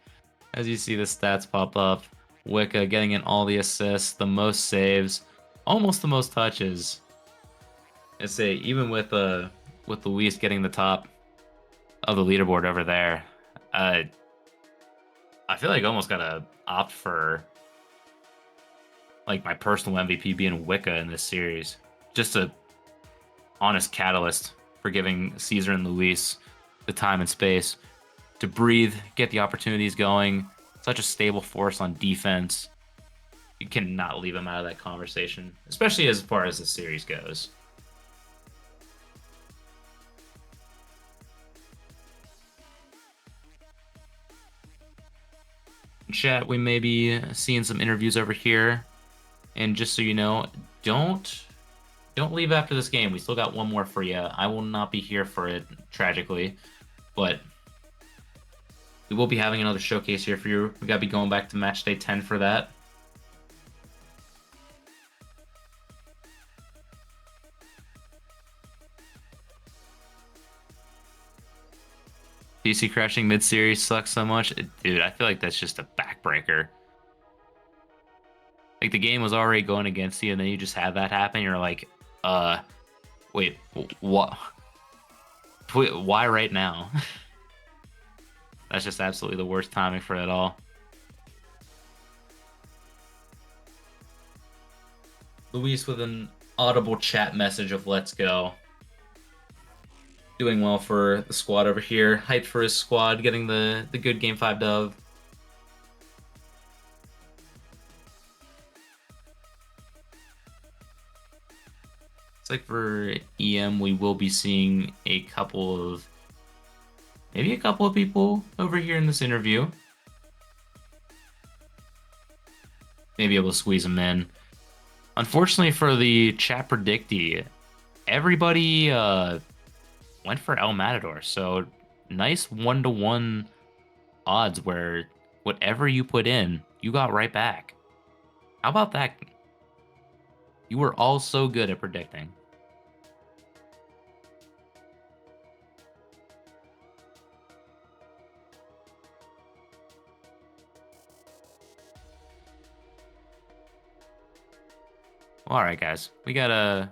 As you see the stats pop up, Wicca getting in all the assists, the most saves, almost the most touches. I say even with Luis getting the top of the leaderboard over there, I feel like I almost gotta opt for like my personal MVP being Wicca in this series. Just a honest catalyst for giving Caesar and Luis the time and space to breathe, get the opportunities going. Such a stable force on defense. You cannot leave him out of that conversation, especially as far as the series goes. Chat, we may be seeing some interviews over here. And just so you know, don't leave after this game. We still got one more for you. I will not be here for it, tragically. But we will be having another showcase here for you. We got to be going back to match day 10 for that. PC crashing mid-series sucks so much. Dude, I feel like that's just a backbreaker. Like, the game was already going against you, and then you just have that happen. You're like, wait, what? Why right now? That's just absolutely the worst timing for it all. Luis with an audible chat message of let's go. Doing well for the squad over here. Hyped for his squad, getting the good Game 5 dub. Looks like for EM, we will be seeing maybe a couple of people over here in this interview. Maybe able to squeeze them in. Unfortunately for the chat predictee, everybody went for El Matador. So nice 1-to-1 odds where whatever you put in, you got right back. How about that? You were all so good at predicting. All right, guys, we got a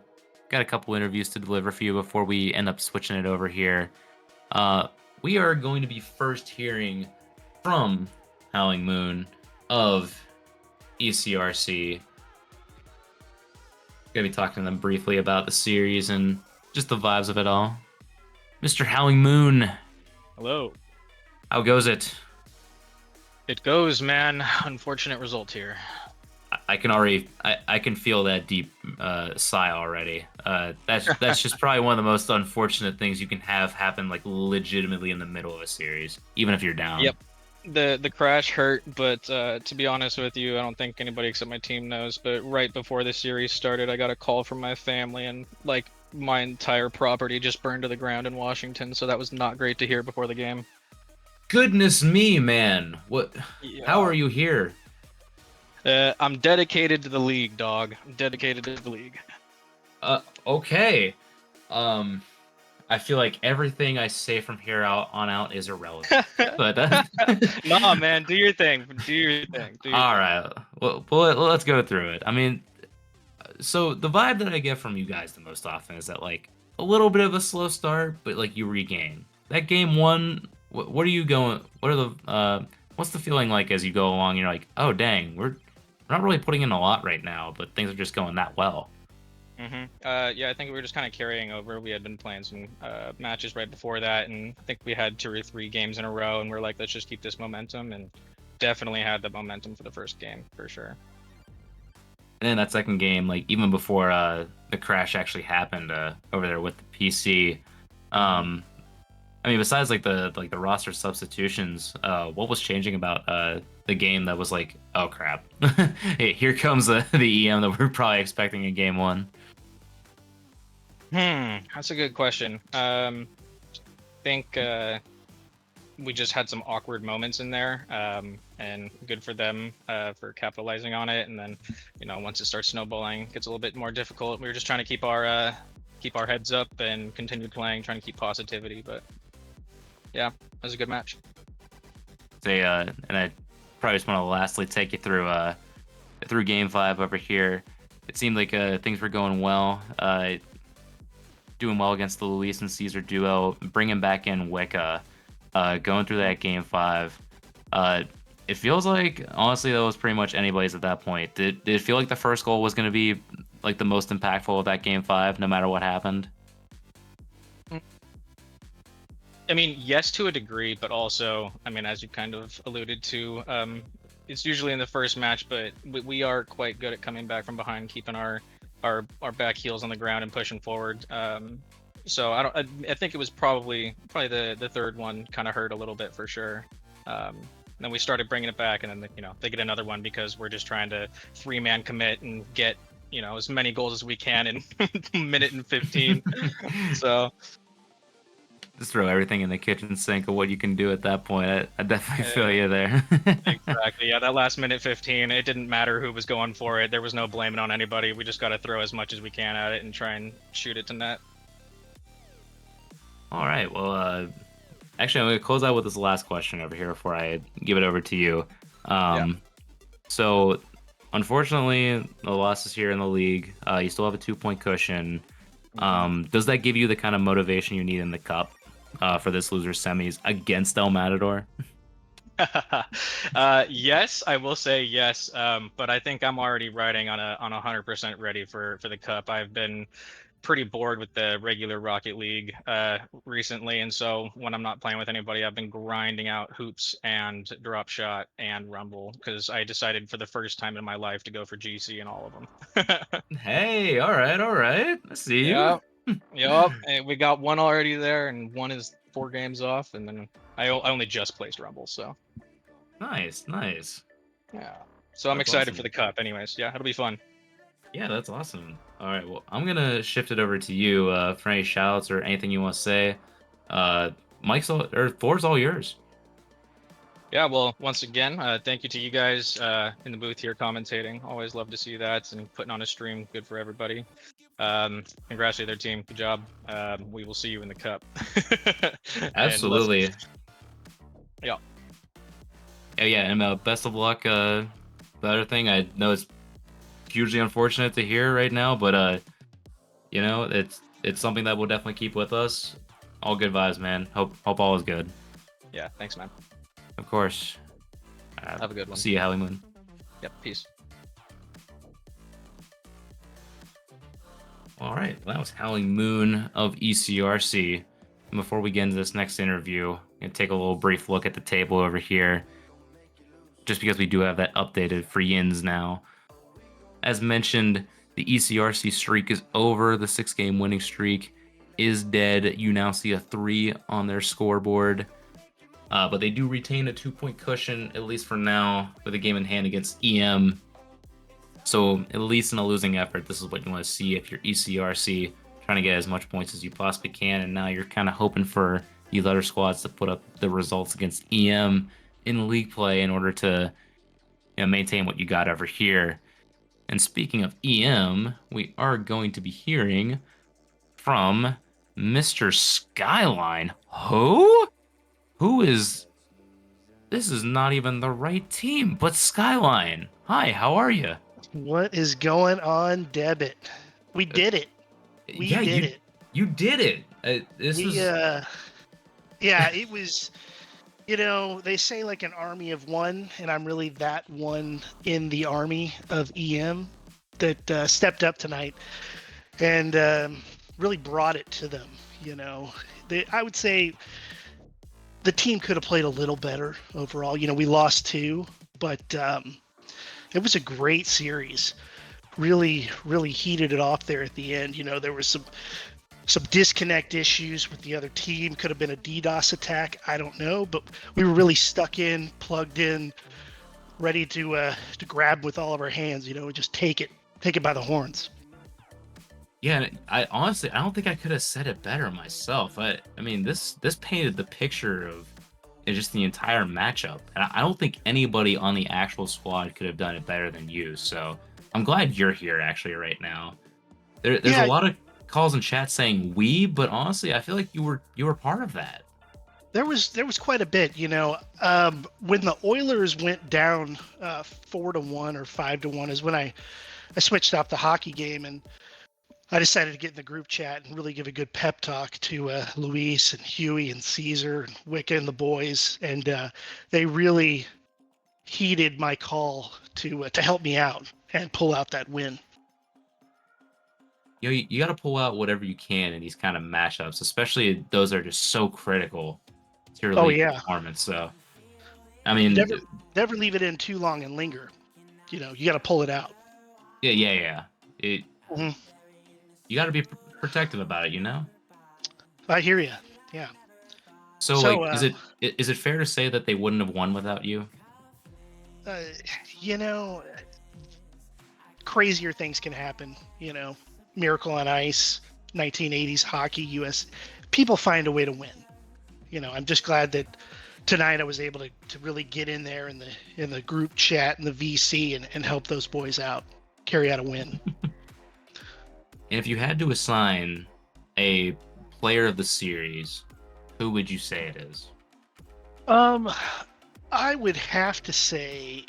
couple interviews to deliver for you before we end up switching it over here. We are going to be first hearing from Howling Moon of ECRC. Gonna be talking to them briefly about the series and just the vibes of it all. Mr. Howling Moon, Hello. how goes it? It goes, man. Unfortunate result here. I can already, I can feel that deep sigh already. That's just probably one of the most unfortunate things you can have happen like legitimately in the middle of a series, even if you're down. Yep. The crash hurt, but to be honest with you, I don't think anybody except my team knows. But right before the series started, I got a call from my family, and like my entire property just burned to the ground in Washington. So that was not great to hear before the game. Goodness me, man! What? How Yeah. are you here? I'm dedicated to the league, dog. I'm dedicated to the league. Okay. Um, I feel like everything I say from here out on out is irrelevant. But Nah, man, do your thing. Do your thing. Do your all thing. right, well, let's go through it. I mean, so the vibe that I get from you guys the most often is that like a little bit of a slow start, but like you regain. That game one, what are you going? What are the what's the feeling like as you go along? You're like, oh dang, we're not really putting in a lot right now, but things are just going that well. Yeah, I think we were just kind of carrying over. We had been playing some matches right before that, and I think we had 2 or 3 games in a row, and we're like, let's just keep this momentum, and definitely had the momentum for the first game for sure. And then that second game, like even before the crash actually happened over there with the PC, hmm um, I mean, besides like the roster substitutions, what was changing about the game that was like, oh crap, hey, here comes the EM that we're probably expecting in game one. That's a good question. Think we just had some awkward moments in there, and good for them for capitalizing on it. And then, once it starts snowballing, it gets a little bit more difficult. We were just trying to keep our heads up and continue playing, trying to keep positivity. But yeah, it was a good match. And I probably just want to lastly take you through game five over here. It seemed like things were going well. Doing well against the Luis and Caesar duo, bringing back in Wicca, going through that game five. It feels like honestly that was pretty much anybody's at that point. Did it feel like the first goal was going to be like the most impactful of that game five, no matter what happened? I mean, yes, to a degree, but also, I mean, as you kind of alluded to, it's usually in the first match, but we are quite good at coming back from behind, keeping our back heels on the ground and pushing forward. So I think it was probably the third one kind of hurt a little bit for sure. Then we started bringing it back, and then they get another one because we're just trying to 3-man commit and get as many goals as we can in minute and 15. So. Just throw everything in the kitchen sink of what you can do at that point. I definitely feel you there. Exactly. Yeah, that last minute 15, it didn't matter who was going for it. There was no blaming on anybody. We just got to throw as much as we can at it and try and shoot it to net. All right. Well, actually, I'm going to close out with this last question over here before I give it over to you. Yeah. So, unfortunately, the losses here in the league. You still have a 2-point cushion. Does that give you the kind of motivation you need in the cup for this loser semis against El Matador? Yes, I will say yes. But I think I'm already riding on a 100% ready for the cup. I've been pretty bored with the regular Rocket League recently, and so when I'm not playing with anybody, I've been grinding out hoops and drop shot and rumble because I decided for the first time in my life to go for GC in all of them. Hey, all right, all right. I see you. Yeah, yep. And we got one already there, and one is 4 games off, and then I only just placed rumble, so Nice, nice. yeah. So I'm That's excited for awesome. the cup. Anyways, yeah, it'll be fun. Yeah, that's awesome. All right, well, I'm gonna shift it over to you for any shoutouts or anything you want to say. Uh, Mike's all, or floor's all yours. Yeah, well, once again, thank you to you guys in the booth here commentating. Always love to see that and putting on a stream. Good for everybody. Congrats to their team. Good job. We will see you in the cup. And let's, Absolutely. yeah, Yeah, and best of luck. The other thing, I know it's hugely unfortunate to hear right now, but you know, it's something that we'll definitely keep with us. All good vibes, man. Hope all is good. yeah. Thanks, man. Of course. Have a good one. See you, Hallie Moon. Yep. Peace. All right, well, that was Hallie Moon of ECRC. And before we get into this next interview, I'm gonna take a little brief look at the table over here, just because we do have that updated for Yins now. As mentioned, the ECRC streak is over. The 6-game winning streak is dead. You now see a 3 on their scoreboard. But they do retain a 2-point cushion, at least for now, with a game in hand against EM. So at least in a losing effort, this is what you want to see if you're ECRC, trying to get as much points as you possibly can. And now you're kind of hoping for these other squads to put up the results against EM in league play in order to, you know, maintain what you got over here. And speaking of EM, we are going to be hearing from Mr. Skyline. Who is... This is not even the right team, but Skyline. Hi, how are you? What is going on, Debit? We did it. We Yeah, did it. you did it. Yeah, it was, they say like an army of one, and I'm really that one in the army of EM that stepped up tonight and really brought it to them. I would say the team could have played a little better overall. We lost 2, but it was a great series. Really, really heated it off there at the end. There was some disconnect issues with the other team. Could have been a DDoS attack. I don't know, but we were really stuck in, plugged in, ready to grab with all of our hands. Just take it by the horns. Yeah, I honestly, I don't think I could have said it better myself. I mean, this painted the picture of just the entire matchup, and I don't think anybody on the actual squad could have done it better than you. So I'm glad you're here actually right now. There's a lot of calls in chat saying we, but honestly, I feel like you were part of that. There was quite a bit. When the Oilers went down 4-1 or 5-1 is when I switched off the hockey game, and I decided to get in the group chat and really give a good pep talk to Luis and Huey and Caesar and Wicca and the boys, and they really heeded my call to help me out and pull out that win. You got to pull out whatever you can in these kind of matchups, especially those that are just so critical to your league performance. So, I mean, never leave it in too long and linger. You got to pull it out. Yeah. Mm-hmm. You got to be protective about it, I hear you. Yeah. So like, is it fair to say that they wouldn't have won without you? Crazier things can happen. Miracle on Ice, 1980s hockey, US. People find a way to win. I'm just glad that tonight I was able to really get in there in the group chat and the VC and help those boys out, carry out a win. And if you had to assign a player of the series, who would you say it is? I would have to say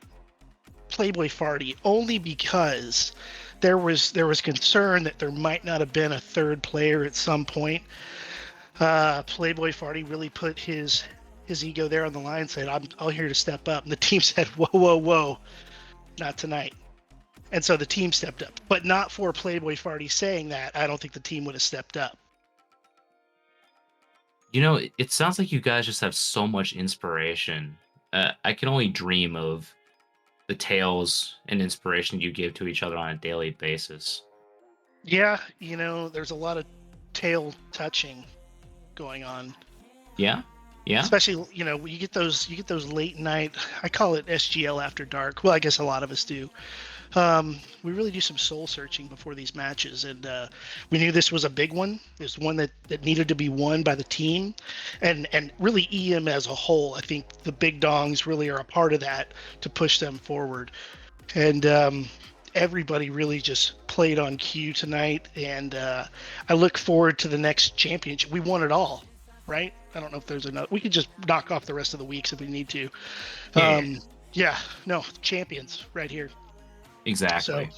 Playboy Farty, only because there was concern that there might not have been a third player at some point. Playboy Farty really put his ego there on the line, said, I'm here to step up. And the team said, whoa, not tonight. And so the team stepped up, but not for Playboy Farty saying that. I don't think the team would have stepped up. You know, it sounds like you guys just have so much inspiration. I can only dream of the tales and inspiration you give to each other on a daily basis. Yeah, there's a lot of tail touching going on. Yeah, yeah, Especially, you get those late night. I call it SGL after dark. Well, I guess a lot of us do. We really do some soul searching before these matches, and we knew this was a big one. It was one that needed to be won by the team, and really EM as a whole. I think the big dongs really are a part of that to push them forward, and everybody really just played on cue tonight. And I look forward to the next championship. We won it all, right? I don't know if there's another. We could just knock off the rest of the weeks if we need to. yeah, Yeah, no, champions right here. exactly.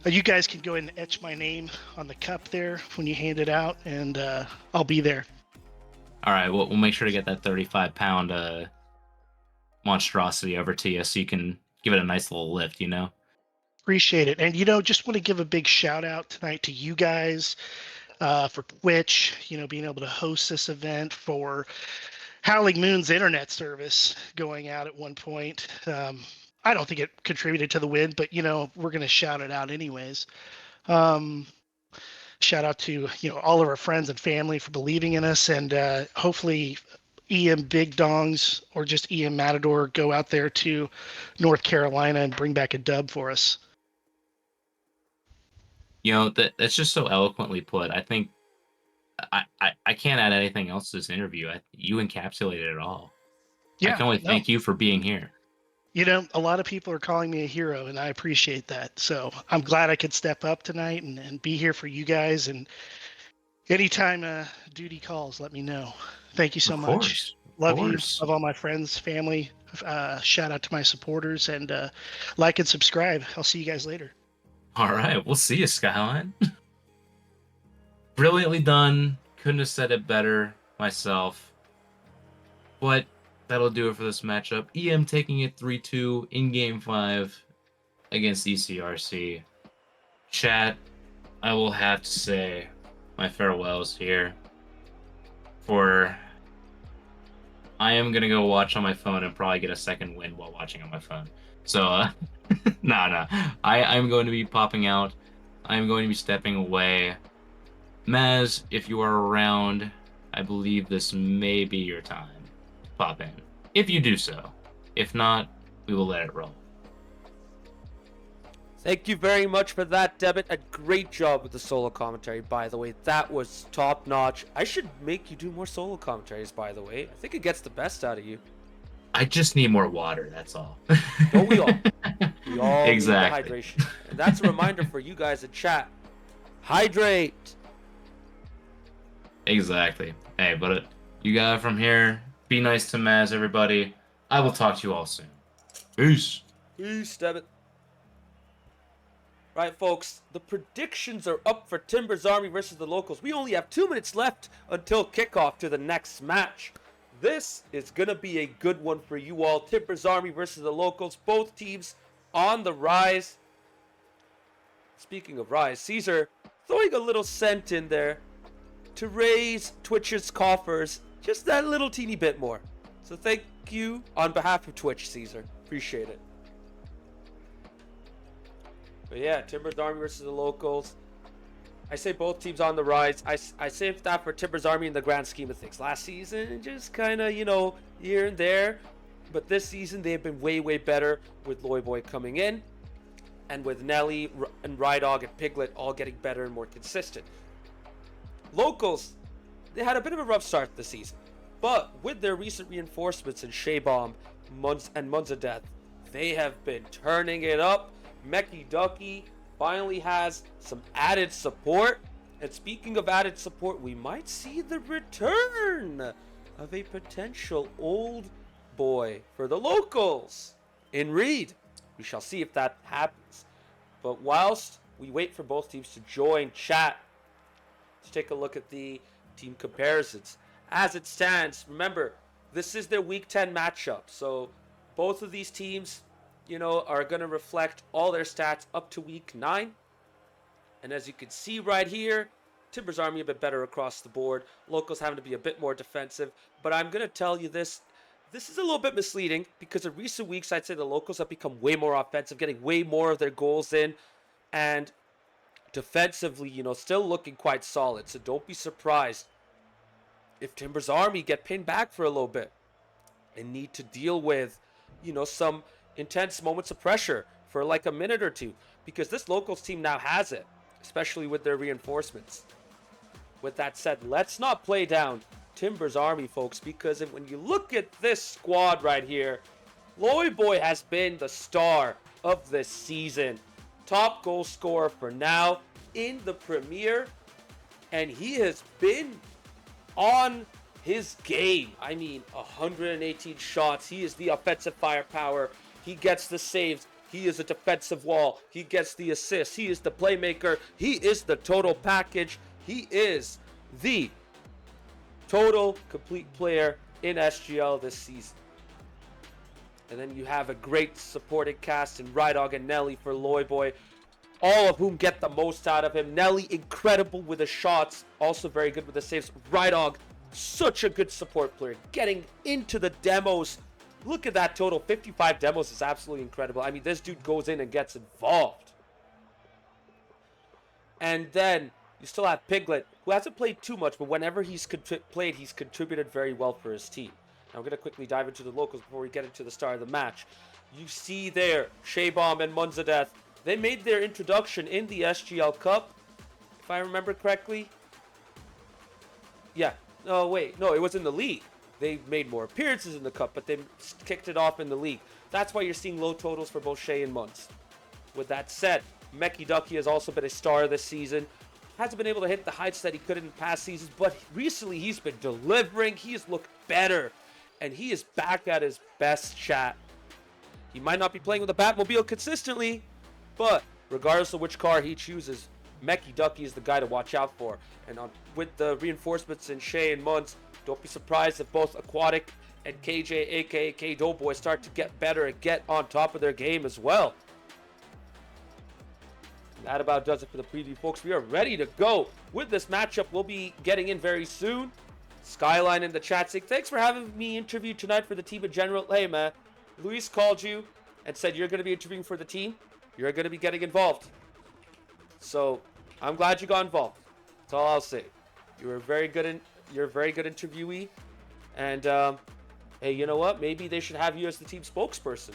So you guys can go ahead and etch my name on the cup there when you hand it out, and I'll be there. All right, we'll make sure to get that 35-pound monstrosity over to you so you can give it a nice little lift, Appreciate it. And, just want to give a big shout out tonight to you guys for Twitch, being able to host this event, for Howling Moon's internet service going out at one point. I don't think it contributed to the win, but, we're going to shout it out anyways. Shout out to, all of our friends and family for believing in us, and hopefully EM Big Dongs or just EM Matador go out there to North Carolina and bring back a dub for us. That's just so eloquently put. I think I can't add anything else to this interview. You encapsulated it all. I Yeah, can only no. thank you for being here. A lot of people are calling me a hero, and I appreciate that. So I'm glad I could step up tonight and be here for you guys. And anytime duty calls, let me know. Thank you so much. Love you. Love all my friends, family. Shout out to my supporters, and like and subscribe. I'll see you guys later. All right, we'll see you, Skyline. Brilliantly done. Couldn't have said it better myself. But that'll do it for this matchup. EM taking it 3-2 in Game 5 against ECRC. Chat, I will have to say my farewells here. I am going to go watch on my phone and probably get a second win while watching on my phone. So, no. I'm going to be popping out. I'm going to be stepping away. Maz, if you are around, I believe this may be your time to pop in. If you do so. If not, we will let it roll. Thank you very much for that, Debit. A great job with the solo commentary, by the way. That was top notch. I should make you do more solo commentaries, by the way. I think it gets the best out of you. I just need more water, that's all. Don't we all? We all exactly. need the hydration. And that's a reminder for you guys in chat. Hydrate! Exactly. Hey, but you got it from here. Be nice to Maz, everybody. I will talk to you all soon. Peace. Peace, Debit. Right, folks, the predictions are up for Timbers Army versus the Locals. We only have 2 minutes left until kickoff to the next match. This is going to be a good one for you all. Timbers Army versus the Locals. Both teams on the rise. Speaking of rise, Caesar throwing a little cent in there to raise Twitch's coffers just that little teeny bit more. So thank you on behalf of Twitch, Caesar. Appreciate it. But yeah, Timbers Army versus the Locals. I say both teams on the rise. I saved that for Timbers Army in the grand scheme of things. Last season, just kind of, here and there. But this season, they've been way, way better with Loyboy coming in. And with Nelly and Rydog and Piglet all getting better and more consistent. Locals, they had a bit of a rough start this season. But with their recent reinforcements in Shaybomb and Munzadeth, they have been turning it up. Meki Ducky finally has some added support. And speaking of added support, we might see the return of a potential old boy for the Locals in Reed. We shall see if that happens. But whilst we wait for both teams to join chat, let's take a look at the team comparisons. As it stands, remember, this is their Week 10 matchup. So both of these teams are going to reflect all their stats up to week 9. And as you can see right here, Timbers Army a bit better across the board. Locals having to be a bit more defensive. But I'm going to tell you this. This is a little bit misleading because in recent weeks, I'd say the Locals have become way more offensive, getting way more of their goals in. And defensively, still looking quite solid. So don't be surprised if Timbers Army get pinned back for a little bit and need to deal with, some intense moments of pressure for like a minute or two. Because this Locals team now has it, especially with their reinforcements. With that said, let's not play down Timbers Army, folks, because when you look at this squad right here, Loy Boy has been the star of this season. Top goal scorer for now in the Premier, and he has been on his game. I mean, 118 shots. He is the offensive firepower. He gets the saves. He is a defensive wall. He gets the assists. He is the playmaker. He is the total package. He is the total complete player in SGL this season. And then you have a great supporting cast in Rydog and Nelly for Loy Boy, all of whom get the most out of him. Nelly, incredible with the shots, also very good with the saves. Rydog, such a good support player, getting into the demos. Look at that total, 55 demos is absolutely incredible. I mean, this dude goes in and gets involved. And then you still have Piglet, who hasn't played too much, but whenever he's played, he's contributed very well for his team. Now, I'm going to quickly dive into the Locals before we get into the start of the match. You see there, Shaybomb and Munzadeth, they made their introduction in the SGL Cup, if I remember correctly. Yeah, no, wait, no, it was in the league. They made more appearances in the Cup, but they kicked it off in the league. That's why you're seeing low totals for both Shay and Munz. With that said, Meki Ducky has also been a star this season. Hasn't been able to hit the heights that he could in past seasons, but recently he's been delivering. He has looked better, and he is back at his best, chat. He might not be playing with the Batmobile consistently, but regardless of which car he chooses, Meki Ducky is the guy to watch out for. And with the reinforcements in Shay and Munz, don't be surprised if both Aquatic and KJ, aka K-Doughboy, start to get better and get on top of their game as well. That about does it for the preview, folks. We are ready to go with this matchup. We'll be getting in very soon. Skyline in the chat saying, thanks for having me interview tonight for the team in general. Hey, man, Luis called you and said you're going to be interviewing for the team. You're going to be getting involved. So I'm glad you got involved. That's all I'll say. You're a very good interviewee. And hey, you know what? Maybe they should have you as the team spokesperson.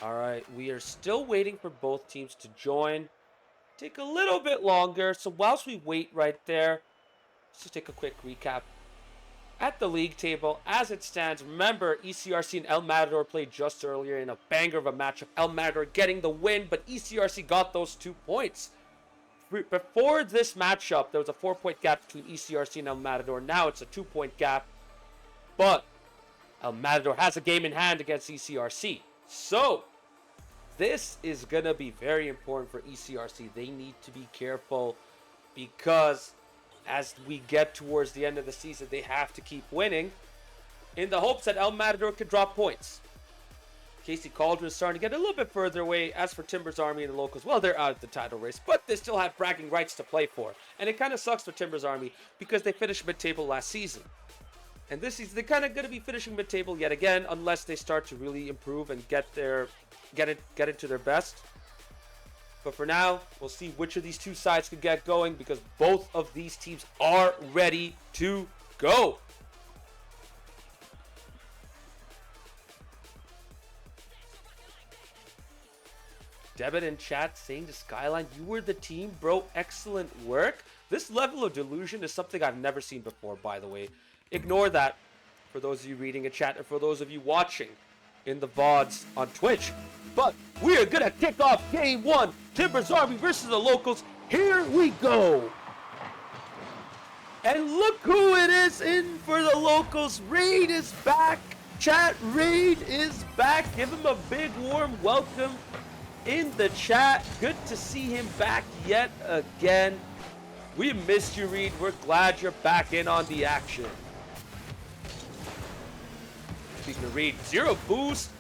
All right, we are still waiting for both teams to join. Take a little bit longer, so whilst we wait right there, let's just take a quick recap. At the league table, as it stands, remember ECRC and El Matador played just earlier in a banger of a matchup. El Matador getting the win, but ECRC got those 2 points. Before this matchup, there was a 4-point gap between ECRC and El Matador. Now it's a 2-point gap, but El Matador has a game in hand against ECRC. So, this is going to be very important for ECRC. They need to be careful because as we get towards the end of the season, they have to keep winning in the hopes that El Matador could drop points. Casey Cauldron is starting to get a little bit further away. As for Timbers Army and the Locals, well, they're out of the title race, but they still have bragging rights to play for. And it kind of sucks for Timbers Army because they finished mid-table last season. And this season, they're kind of going to be finishing mid-table yet again, unless they start to really improve and get into their best. But for now, we'll see which of these two sides can get going because both of these teams are ready to go. Debit in chat saying to Skyline, you were the team, bro. Excellent work. This level of delusion is something I've never seen before, by the way. Ignore that for those of you reading in chat and for those of you watching in the VODs on Twitch. But we are going to kick off game one. Timbers Army versus the Locals. Here we go. And look who it is in for the locals. Raid is back. Chat, Raid is back. Give him a big warm welcome in the chat. Good to see him back yet again. We missed you, Reed. We're glad you're back in on the action. Speaking of Reed, 0 boost.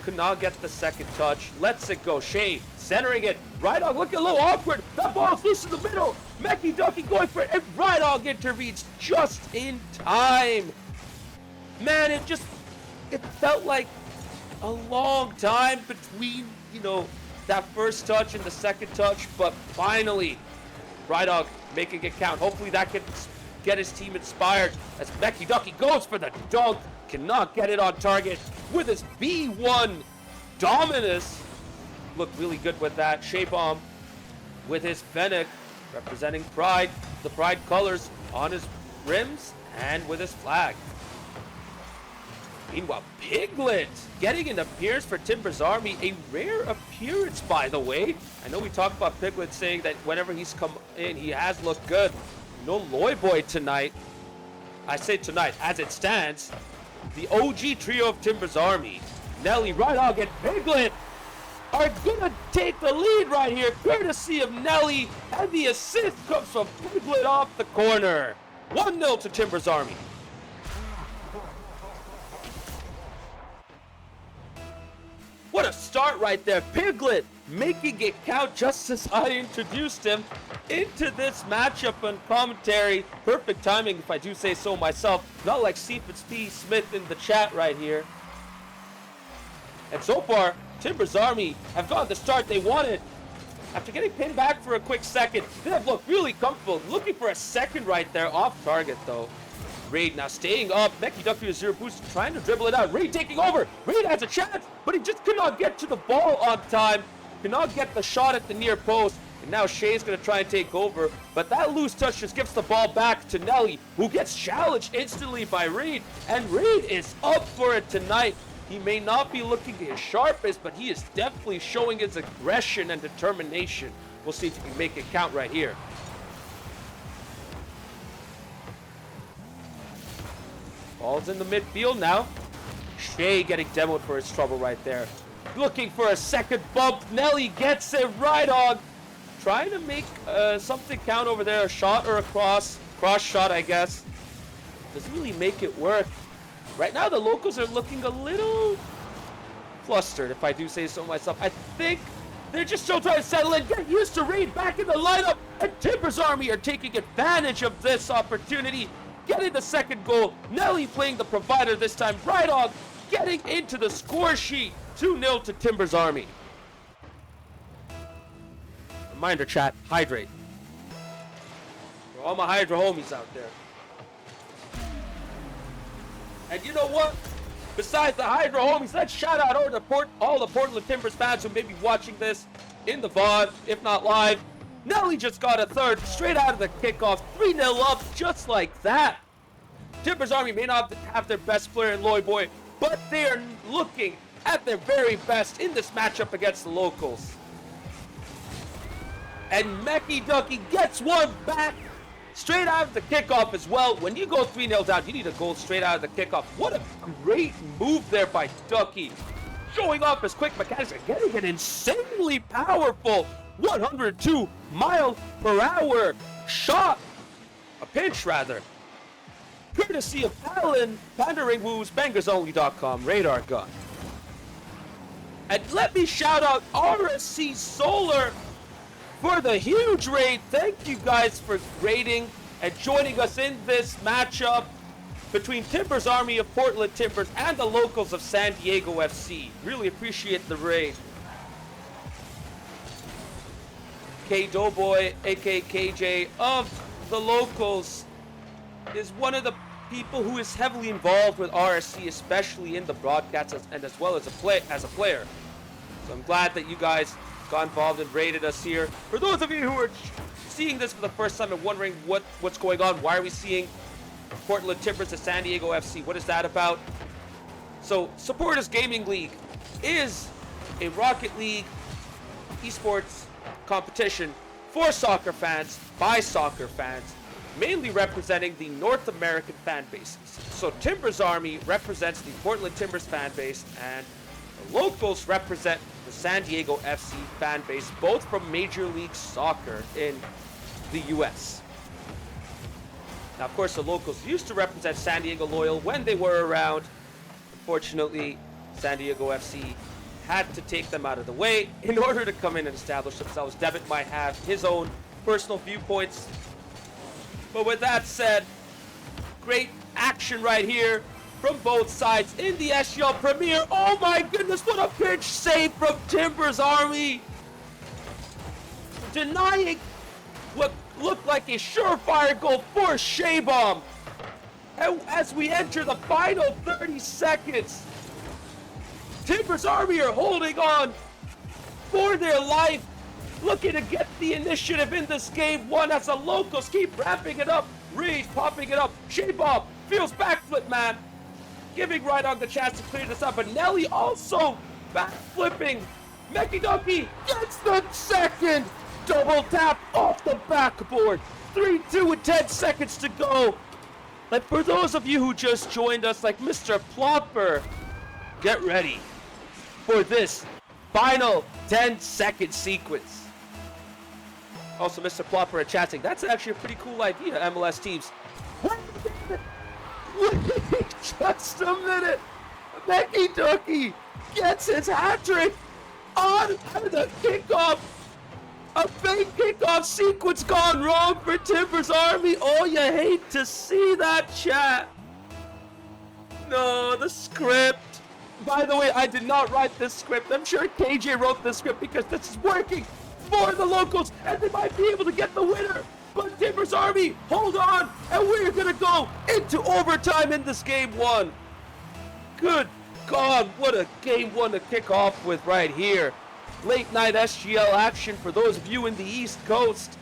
Could not get the second touch. Lets it go. Shea centering it. Rydog looking a little awkward. That ball's loose in the middle. Meki Ducky going for it. And Rydog intervenes just in time. Man, it felt like a long time between, that first touch and the second touch. But finally, Rydog making it count. Hopefully that can get his team inspired as Meki Ducky goes for the dunk. Cannot get it on target with his B1 Dominus. Looked really good with that. Shea Bomb with his Fennec representing Pride. The Pride colors on his rims and with his flag. Meanwhile, Piglet getting an appearance for Timber's Army. A rare appearance, by the way. I know we talked about Piglet saying that whenever he's come in, he has looked good. No Loy Boy tonight. I say tonight, as it stands. The OG trio of Timber's Army, Nelly, Rydog, and Piglet, are gonna take the lead right here, courtesy of Nelly, and the assist comes from Piglet off the corner. 1-0 to Timber's Army. What a start right there. Piglet making it count just as I introduced him into this matchup on commentary. Perfect timing, if I do say so myself. Not like Cephas P. Smith in the chat right here. And so far, Timber's Army have gotten the start they wanted. After getting pinned back for a quick second, they have looked really comfortable. Looking for a second right there, off target though. Raid now staying up. Meki Ducky with 0 boost, trying to dribble it out. Raid taking over. Raid has a chance, but he just could not get to the ball on time. Could not get the shot at the near post. And now Shea's going to try and take over. But that loose touch just gives the ball back to Nelly, who gets challenged instantly by Reed. And Reed is up for it tonight. He may not be looking his sharpest, but he is definitely showing his aggression and determination. We'll see if he can make it count right here. Ball's in the midfield now. Shea getting demoed for his trouble right there. Looking for a second bump. Nelly gets it right on. Trying to make something count over there. A shot or a cross shot, I guess. Doesn't really make it work. Right now, the locals are looking a little flustered, if I do say so myself. I think they're just still trying to settle in, get used to Raid back in the lineup. And Timber's Army are taking advantage of this opportunity. Getting the second goal. Nelly playing the provider this time. Rydog getting into the score sheet. 2-0 to Timber's Army. Reminder, chat, hydrate. For all my Hydra homies out there. And you know what? Besides the Hydra homies, let's shout out all the Portland Timbers fans who may be watching this in the VOD, if not live. Nelly just got a third straight out of the kickoff. 3-0 up just like that. Timbers Army may not have their best player in Loy Boy, but they are looking at their very best in this matchup against the locals. And Meki Ducky gets one back straight out of the kickoff as well. When you go 3-0 down, you need a goal straight out of the kickoff. What a great move there by Ducky. Showing off his quick mechanics and getting an insanely powerful 102 mile per hour shot. A pinch, rather. Courtesy of Alan Pandering Woos, bangersonly.com, radar gun. And let me shout out RSC Solar for the huge raid. Thank you guys for raiding and joining us in this matchup between Timbers Army of Portland Timbers and the locals of San Diego FC. Really appreciate the raid. K Doughboy, aka KJ of the locals, is one of the people who is heavily involved with RSC, especially in the broadcast and as well as a player. So I'm glad that you guys got involved and raided us here. For those of you who are seeing this for the first time and wondering what's going on, why are we seeing Portland Timbers to San Diego FC? What is that about? So Supporters Gaming League is a Rocket League esports competition for soccer fans, by soccer fans. mainly representing the North American fan bases. So Timbers Army represents the Portland Timbers fan base, and the locals represent the San Diego FC fan base, both from Major League Soccer in the US. Now, of course, the locals used to represent San Diego Loyal when they were around. Unfortunately, San Diego FC had to take them out of the way in order to come in and establish themselves. Devitt might have his own personal viewpoints. But with that said, great action right here from both sides in the SGL Premier. Oh my goodness, what a pinch save from Timbers Army. Denying what looked like a surefire goal for Shaybomb. And as we enter the final 30 seconds, Timbers Army are holding on for their life, looking to get the initiative in this game one as the locals keep wrapping it up. Reed popping it up. Shaybomb feels backflip, man. Giving Rydog the chance to clear this up, but Nelly also backflipping. Mekidoki gets the second. Double tap off the backboard. 3-2 with 10 seconds to go. Like, for those of you who just joined us, like Mr. Plopper, get ready for this final 10-second sequence. Also, Mr. Plopper and chatting. That's actually a pretty cool idea, MLS teams. Wait just a minute. Mekidoki gets his hat trick on the kickoff. A fake kickoff sequence gone wrong for Timbers Army. Oh, you hate to see that, chat. No, the script. By the way, I did not write this script. I'm sure KJ wrote this script because this is working for the locals and they might be able to get the winner. But Timbers Army, hold on, and we're going to go into overtime in this game one. Good God, what a game one to kick off with right here. Late night SGL action for those of you in the East Coast.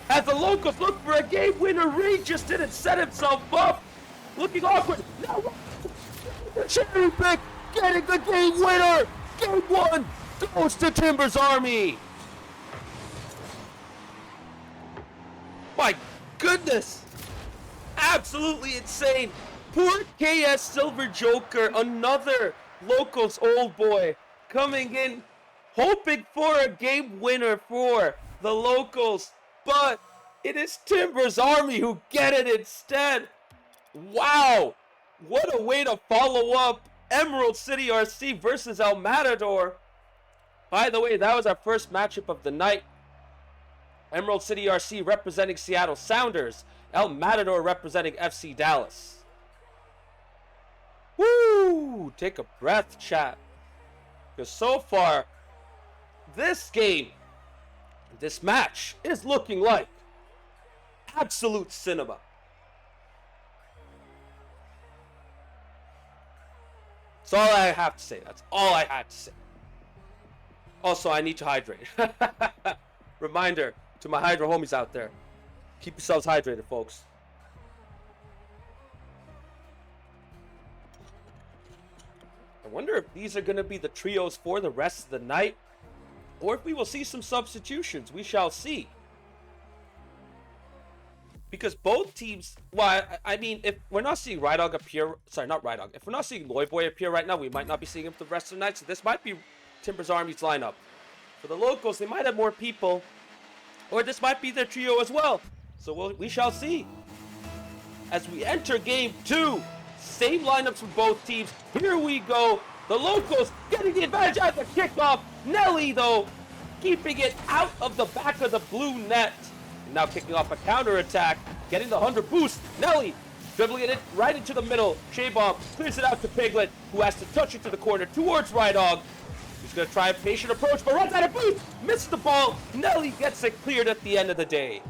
As the locals look for a game winner, Reed just didn't set himself up. Looking awkward. Now, the cherry pick, getting the game winner. Game one goes to Timbers Army. My goodness. Absolutely insane. Poor KS Silver Joker, another locals old boy, coming in, hoping for a game winner for the locals, but it is Timbers Army who get it instead. Wow, what a way to follow up Emerald City RC versus El Matador. By the way, that was our first matchup of the night. Emerald City RC representing Seattle Sounders, El Matador representing FC Dallas. Woo! Take a breath, chat. Because so far, this game, this match, is looking like absolute cinema. That's all I have to say. That's all I had to say. Also, I need to hydrate. Reminder to my Hydro homies out there. Keep yourselves hydrated, folks. I wonder if these are going to be the trios for the rest of the night, or if we will see some substitutions. We shall see. Because both teams, well, I mean, if we're not seeing Rydog appear, sorry, not Rydog, if we're not seeing Loyboy appear right now, we might not be seeing him for the rest of the night, so this might be Timbers Army's lineup. For the locals, they might have more people, or this might be their trio as well. So we shall see. As we enter game two, same lineups from both teams. Here we go. The locals getting the advantage at the kickoff. Nelly, though, keeping it out of the back of the blue net. And now kicking off a counterattack, getting the 100 boost. Nelly dribbling it right into the middle. Shaybomb clears it out to Piglet, who has to touch it to the corner towards Rydog. He's going to try a patient approach, but runs out of boost. Misses the ball. Nelly gets it cleared at the end of the day.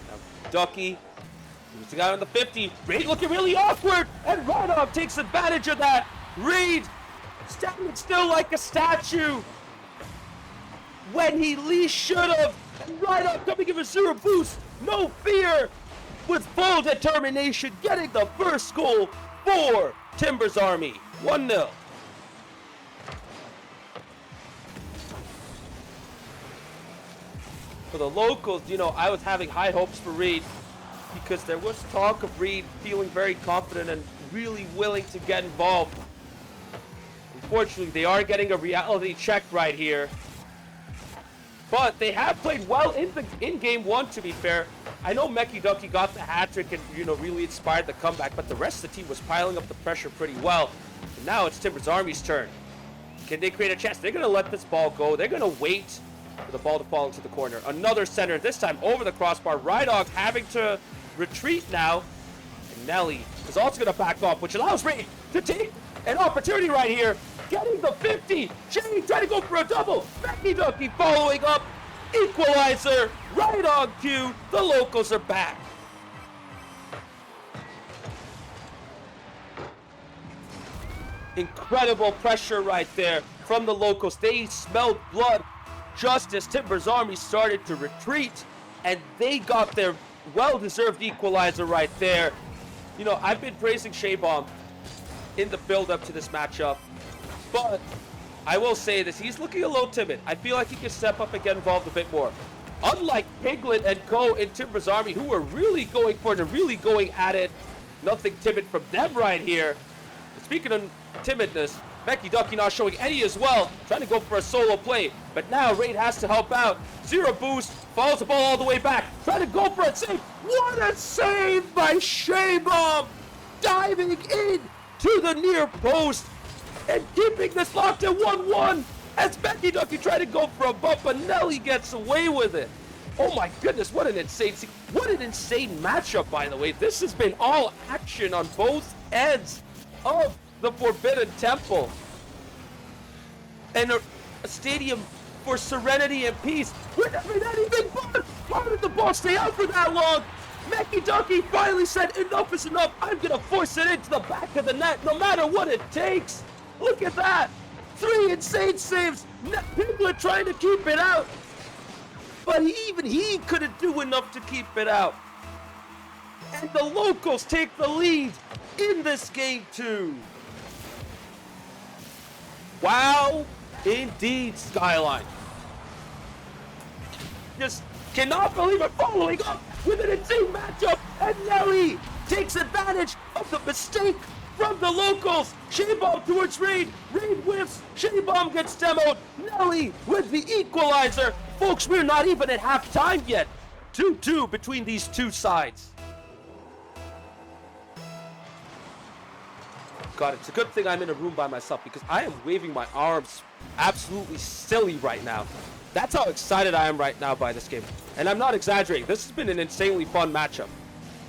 Now, Ducky. He's got on the 50. Reed looking really awkward, and Rydog takes advantage of that. Reed standing still like a statue when he least should have. And Rydog coming in for zero boost, no fear, with full determination, getting the first goal for Timbers Army. 1-0. For the locals, you know, I was having high hopes for Reed because there was talk of Reed feeling very confident and really willing to get involved. Unfortunately, they are getting a reality check right here. But they have played well in game one, to be fair. I know Meki Ducky got the hat trick and, you know, really inspired the comeback, but the rest of the team was piling up the pressure pretty well. And now it's Timbers Army's turn. Can they create a chance? They're going to let this ball go. They're going to wait for the ball to fall into the corner. Another center, this time over the crossbar. Rydog having to retreat now. And Nelly is also going to back off, which allows Reed to take an opportunity right here. Getting the 50. Jay trying to go for a double. Becky Ducky following up. Equalizer. Right on cue. The locals are back. Incredible pressure right there from the locals. They smelled blood just as Timbers Army started to retreat, and they got their well-deserved equalizer right there. You know, I've been praising Shaybomb in the build-up to this matchup, but I will say this, he's looking a little timid. I feel like he can step up and get involved a bit more. Unlike Piglet and Co. in Timbers Army, who are really going for it and really going at it. Nothing timid from them right here. Speaking of timidness, Becky Ducky not showing any as well, trying to go for a solo play, but now Raid has to help out. Zero boost, follows the ball all the way back, trying to go for a save. What a save by Shaybomb, diving in to the near post and keeping this locked at 1-1 as Becky Ducky tried to go for a bump, but Nelly gets away with it. Oh my goodness, what an insane matchup, by the way. This has been all action on both ends of the Forbidden Temple. And a stadium for serenity and peace with anything but. Why did the ball stay out for that long? Becky Ducky finally said enough is enough. I'm gonna force it into the back of the net no matter what it takes. Look at that. 3 insane saves. Piglet trying to keep it out. But even he couldn't do enough to keep it out. And the locals take the lead in this game too. Wow, indeed, Skyline. Just cannot believe it, following up with an insane matchup, and Nelly takes advantage of the mistake from the locals. Shaybomb towards Reed. Reed whiffs. Shaybomb gets demoed. Nelly with the equalizer. Folks, we're not even at half time yet. 2-2 between these two sides. God, it's a good thing I'm in a room by myself because I am waving my arms absolutely silly right now. That's how excited I am right now by this game. And I'm not exaggerating. This has been an insanely fun matchup.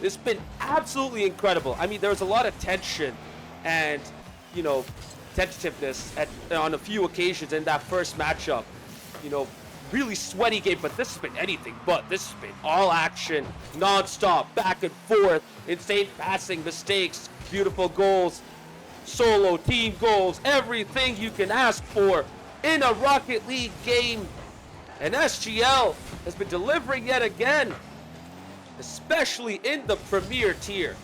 It's been absolutely incredible. I mean, there was a lot of tension and, you know, tentativeness on a few occasions in that first matchup. You know, really sweaty game, but this has been anything but. This has been all action, non-stop, back and forth, insane passing, mistakes, beautiful goals, solo team goals, everything you can ask for in a Rocket League game. And SGL has been delivering yet again, especially in the Premier tier.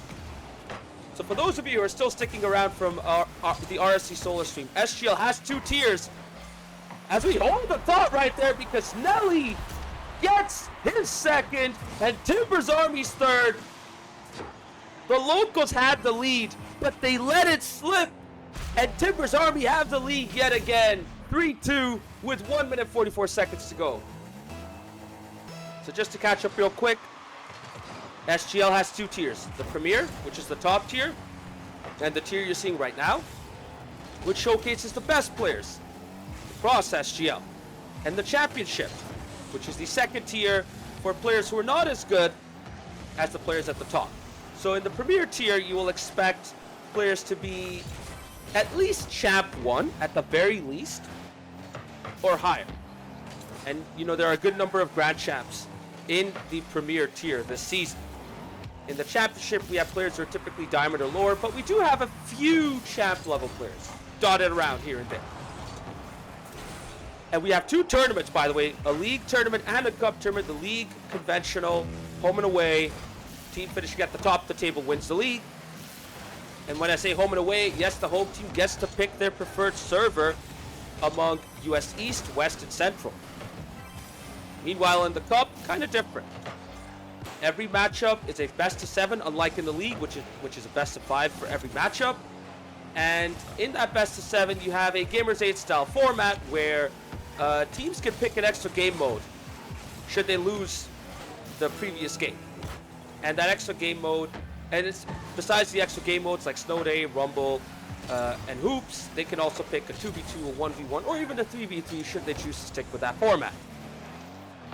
So for those of you who are still sticking around from the RSC Solar stream, SGL has 2 tiers. As we hold the thought right there because Nelly gets his second and Timbers Army's third. The locals had the lead, but they let it slip. And Timbers Army have the lead yet again. 3-2 with 1 minute 44 seconds to go. So just to catch up real quick, SGL has 2 tiers. The Premier, which is the top tier, and the tier you're seeing right now, which showcases the best players across SGL. And the Championship, which is the second tier for players who are not as good as the players at the top. So in the Premier tier, you will expect players to be at least Champ 1, at the very least, or higher. And, you know, there are a good number of Grand Champs in the Premier tier this season. In the Championship, we have players who are typically Diamond or lower, but we do have a few Champ level players dotted around here and there. And we have 2 tournaments, by the way, a League tournament and a Cup tournament. The League conventional, home and away. Team finishing at the top of the table wins the league. And when I say home and away, yes, the home team gets to pick their preferred server among US East, West, and Central. Meanwhile, in the Cup, kind of different. Every matchup is a best of 7, unlike in the league, which is a best of 5 for every matchup. And in that best of 7, you have a Gamers 8 style format where teams can pick an extra game mode should they lose the previous game. And that extra game mode, and it's besides the extra game modes like Snow Day, Rumble, and Hoops, they can also pick a 2v2, a 1v1, or even a 3v3 should they choose to stick with that format.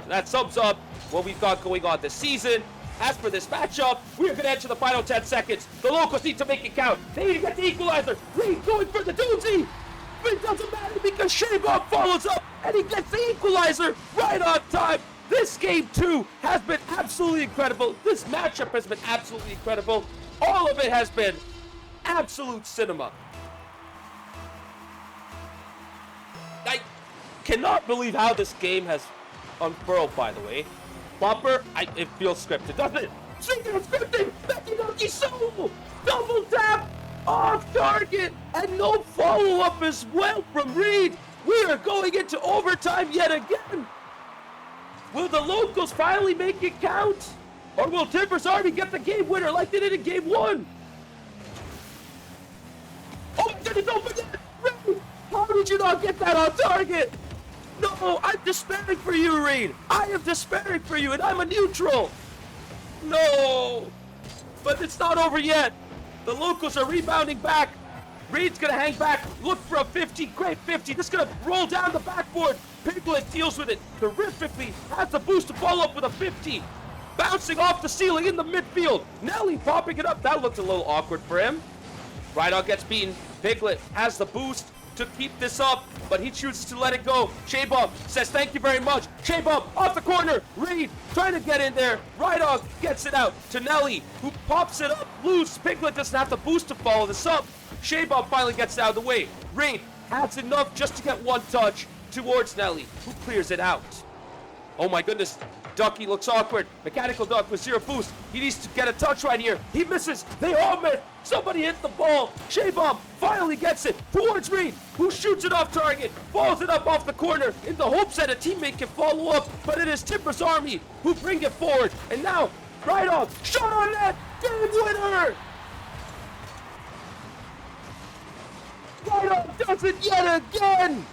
So that sums up what we've got going on this season. As for this matchup, we are going to enter the final 10 seconds. The locals need to make it count. They need to get the equalizer. Reed going for the doozy. But it doesn't matter because Shabab follows up and he gets the equalizer right on time. This game, too, has been absolutely incredible. This matchup has been absolutely incredible. All of it has been absolute cinema. I cannot believe how this game has unfurled, by the way. Bumper, it feels scripted, doesn't it? Speaking of scripted, Becky Donkey Soul! Double tap! Off target! And no follow-up as well from Reed! We are going into overtime yet again! Will the locals finally make it count? Or will Timbers Army get the game winner like they did in game 1? Oh my goodness, don't forget! Reed! How did you not get that on target? No, I'm despairing for you, Reed. I am despairing for you, and I'm a neutral. No, but it's not over yet. The locals are rebounding back. Reed's gonna hang back, look for a 50, great 50. This is gonna roll down the backboard. Piglet deals with it terrifically, has the boost to follow up with a 50. Bouncing off the ceiling in the midfield. Nelly popping it up. That looked a little awkward for him. Rydog gets beaten. Piglet has the boost to keep this up, but he chooses to let it go. Shabab says thank you very much. Shabab off the corner. Reed trying to get in there. Rydog gets it out to Nelly, who pops it up loose. Piglet doesn't have the boost to follow this up. Shabab finally gets it out of the way. Reed has enough just to get one touch towards Nelly, who clears it out. Oh my goodness. Ducky looks awkward. Mechanical Duck with 0 boost. He needs to get a touch right here. He misses. They all miss. Somebody hit the ball. Shabab finally gets it towards Reed, who shoots it off target, follows it up off the corner in the hopes that a teammate can follow up, but it is Timbers Army who bring it forward. And now, Rydog, shot on net, game winner! Rydog does it yet again!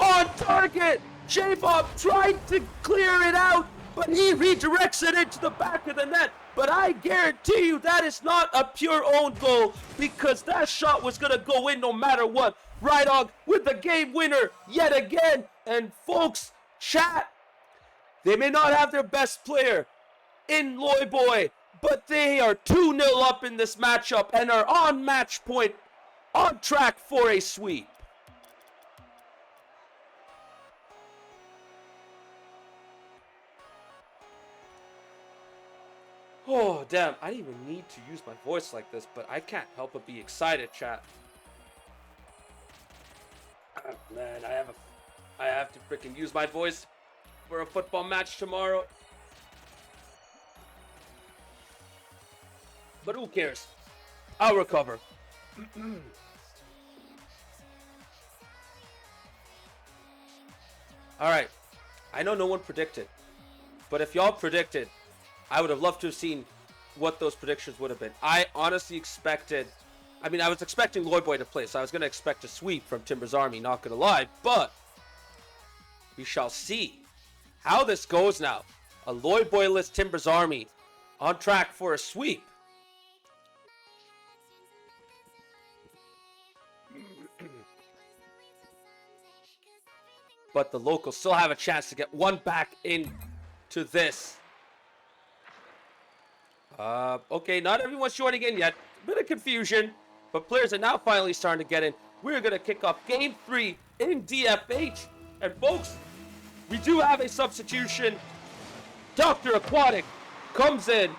On target! Shabab tried to clear it out, but he redirects it into the back of the net. But I guarantee you that is not a pure own goal because that shot was going to go in no matter what. Rydog with the game winner yet again. And folks, chat, they may not have their best player in Loy Boy, but they are 2-0 up in this matchup and are on match point, on track for a sweep. Oh, damn. I didn't even need to use my voice like this, but I can't help but be excited, chat. Man, I have to freaking use my voice for a football match tomorrow. But who cares? I'll recover. Alright. I know no one predicted, but if y'all predicted, I would have loved to have seen what those predictions would have been. I honestly expected, I was expecting Loy Boy to play, so I was going to expect a sweep from Timbers Army, not going to lie, but we shall see how this goes now. A Loy Boy-less Timbers Army on track for a sweep. But the locals still have a chance to get one back into this. Okay, not everyone's joining in yet. A bit of confusion, but players are now finally starting to get in. We're going to kick off Game 3 in DFH. And folks, we do have a substitution. Dr. Aquatic comes in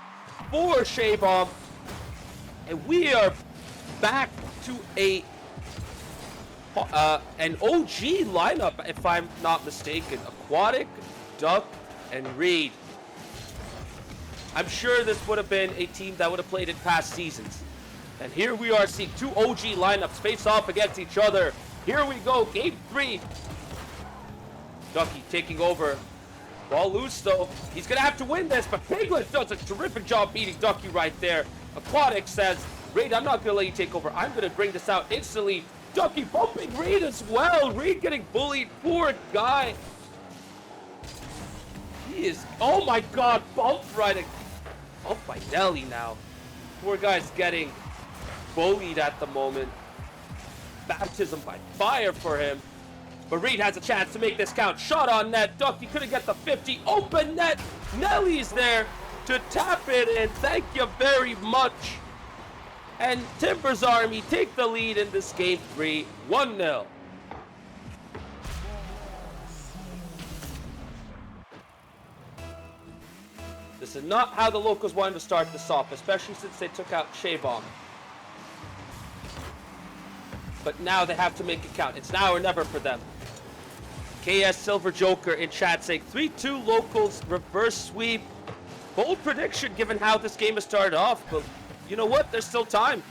for Shabab. And we are back to an OG lineup, if I'm not mistaken. Aquatic, Duck, and Reed. I'm sure this would have been a team that would have played in past seasons. And here we are seeing 2 OG lineups face off against each other. Here we go, Game 3. Ducky taking over Ball loose though. He's gonna have to win this, but Piglet does a terrific job beating Ducky right there. Aquatic says, Reed, I'm not gonna let you take over. I'm gonna bring this out instantly. Ducky bumping Reed as well. Reed getting bullied. Poor guy. He is, oh my god, bumped right. Bumped by Nelly now. Poor guy's getting bullied at the moment. Baptism by fire for him. But Reed has a chance to make this count. Shot on net. Ducky couldn't get the 50. Open net. Nelly's there to tap it in. Thank you very much. And Timbers Army take the lead in this game 3, 1-0. This is not how the locals wanted to start this off, especially since they took out Shavon. But now they have to make it count. It's now or never for them. KS Silver Joker in chat saying 3-2 locals reverse sweep. Bold prediction given how this game has started off, but you know what? There's still time.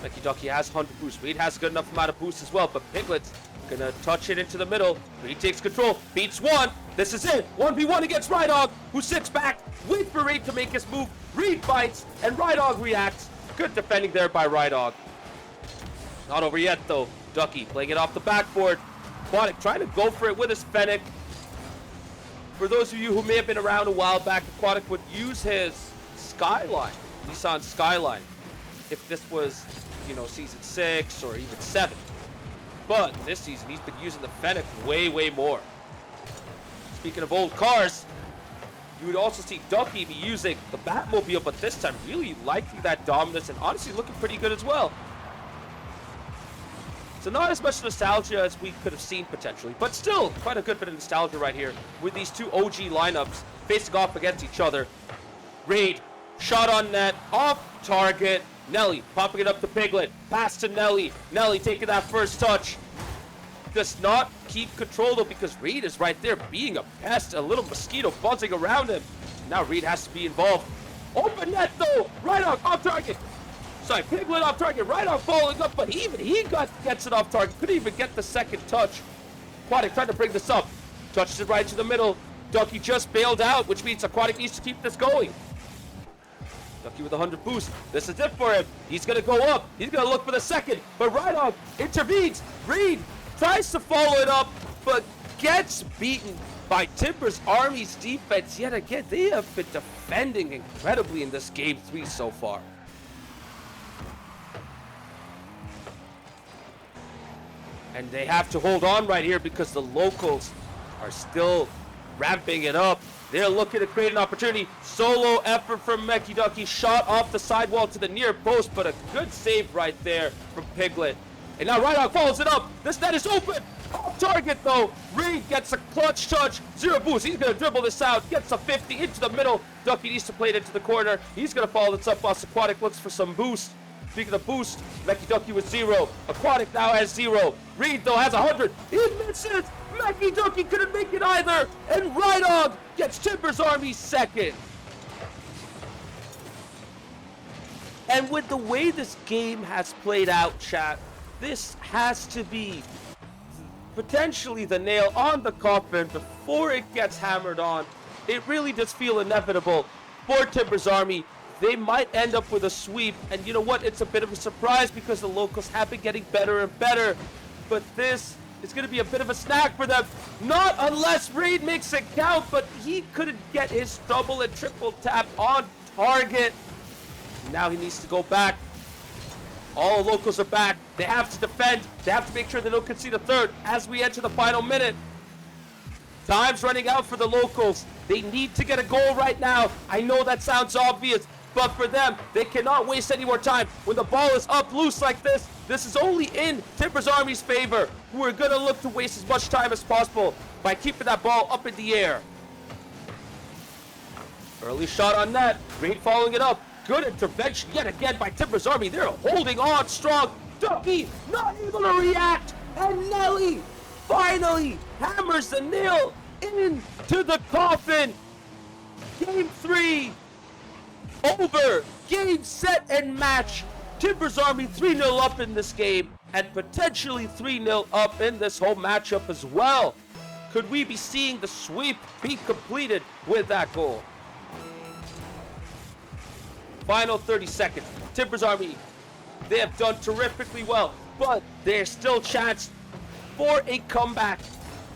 Becky Ducky has 100 boost. Reed has a good enough amount of boost as well, but Piglet's gonna touch it into the middle. Reed takes control, beats one. This is it. 1v1 against Rydog, who sits back, waits for Reed to make his move. Reed bites, and Rydog reacts. Good defending there by Rydog. Not over yet though. Ducky playing it off the backboard. Aquatic trying to go for it with his Fennec. For those of you who may have been around a while back, Aquatic would use his Skyline, Nissan Skyline, if this was, you know, season 6 or even 7. But this season, he's been using the Fennec way, way more. Speaking of old cars, you would also see Ducky be using the Batmobile, but this time really liking that dominance and honestly looking pretty good as well. So not as much nostalgia as we could have seen potentially, but still quite a good bit of nostalgia right here with these two OG lineups facing off against each other. Reed, shot on net, off target. Nelly popping it up to Piglet, pass to Nelly. Nelly taking that first touch. Does not keep control though because Reed is right there being a pest, a little mosquito buzzing around him. Now Reed has to be involved. Open net though, right off target. Sorry, Piglet off target, right on following up, but even he gets it off target. Couldn't even get the second touch. Aquatic trying to bring this up. Touches it right to the middle. Ducky just bailed out, which means Aquatic needs to keep this going. Ducky with 100 boost. This is it for him. He's going to go up. He's going to look for the second, but Rydog intervenes. Reed tries to follow it up, but gets beaten by Timbers Army's defense. Yet again, they have been defending incredibly in this game 3 so far. And they have to hold on right here because the locals are still ramping it up. They're looking to create an opportunity. Solo effort from Mecky Ducky. Shot off the sidewall to the near post, but a good save right there from Piglet. And now Rydog follows it up. This net is open. Off target though. Reed gets a clutch touch. 0 boost. He's going to dribble this out. Gets a 50 into the middle. Ducky needs to play it into the corner. He's going to follow this up while Aquatic looks for some boost. Speaking of boost, Mecky Ducky with 0. Aquatic now has 0. Reed, though, has 100. He misses! Mecky Ducky couldn't make it either! And Rydog gets Timbers Army second. And with the way this game has played out, chat, this has to be potentially the nail on the coffin before it gets hammered on. It really does feel inevitable for Timbers Army. They might end up with a sweep, and you know what? It's a bit of a surprise because the locals have been getting better and better. But this is going to be a bit of a snack for them. Not unless Reed makes it count, but he couldn't get his double and triple tap on target. Now he needs to go back. All the locals are back. They have to defend. They have to make sure they don't concede a third as we enter the final minute. Time's running out for the locals. They need to get a goal right now. I know that sounds obvious, but for them, they cannot waste any more time. When the ball is up loose like this is only in Timbers Army's favor, who are going to look to waste as much time as possible by keeping that ball up in the air. Early shot on net. Reed following it up. Good intervention yet again by Timbers Army. They're holding on strong. Ducky not able to react. And Nelly finally hammers the nail into the coffin. Game 3 over. Game, set, and match. Timbers Army 3-0 up in this game and potentially 3-0 up in this whole matchup as well. Could we be seeing the sweep be completed with that goal? Final 30 seconds. Timbers Army, they have done terrifically well, but there's still chance for a comeback.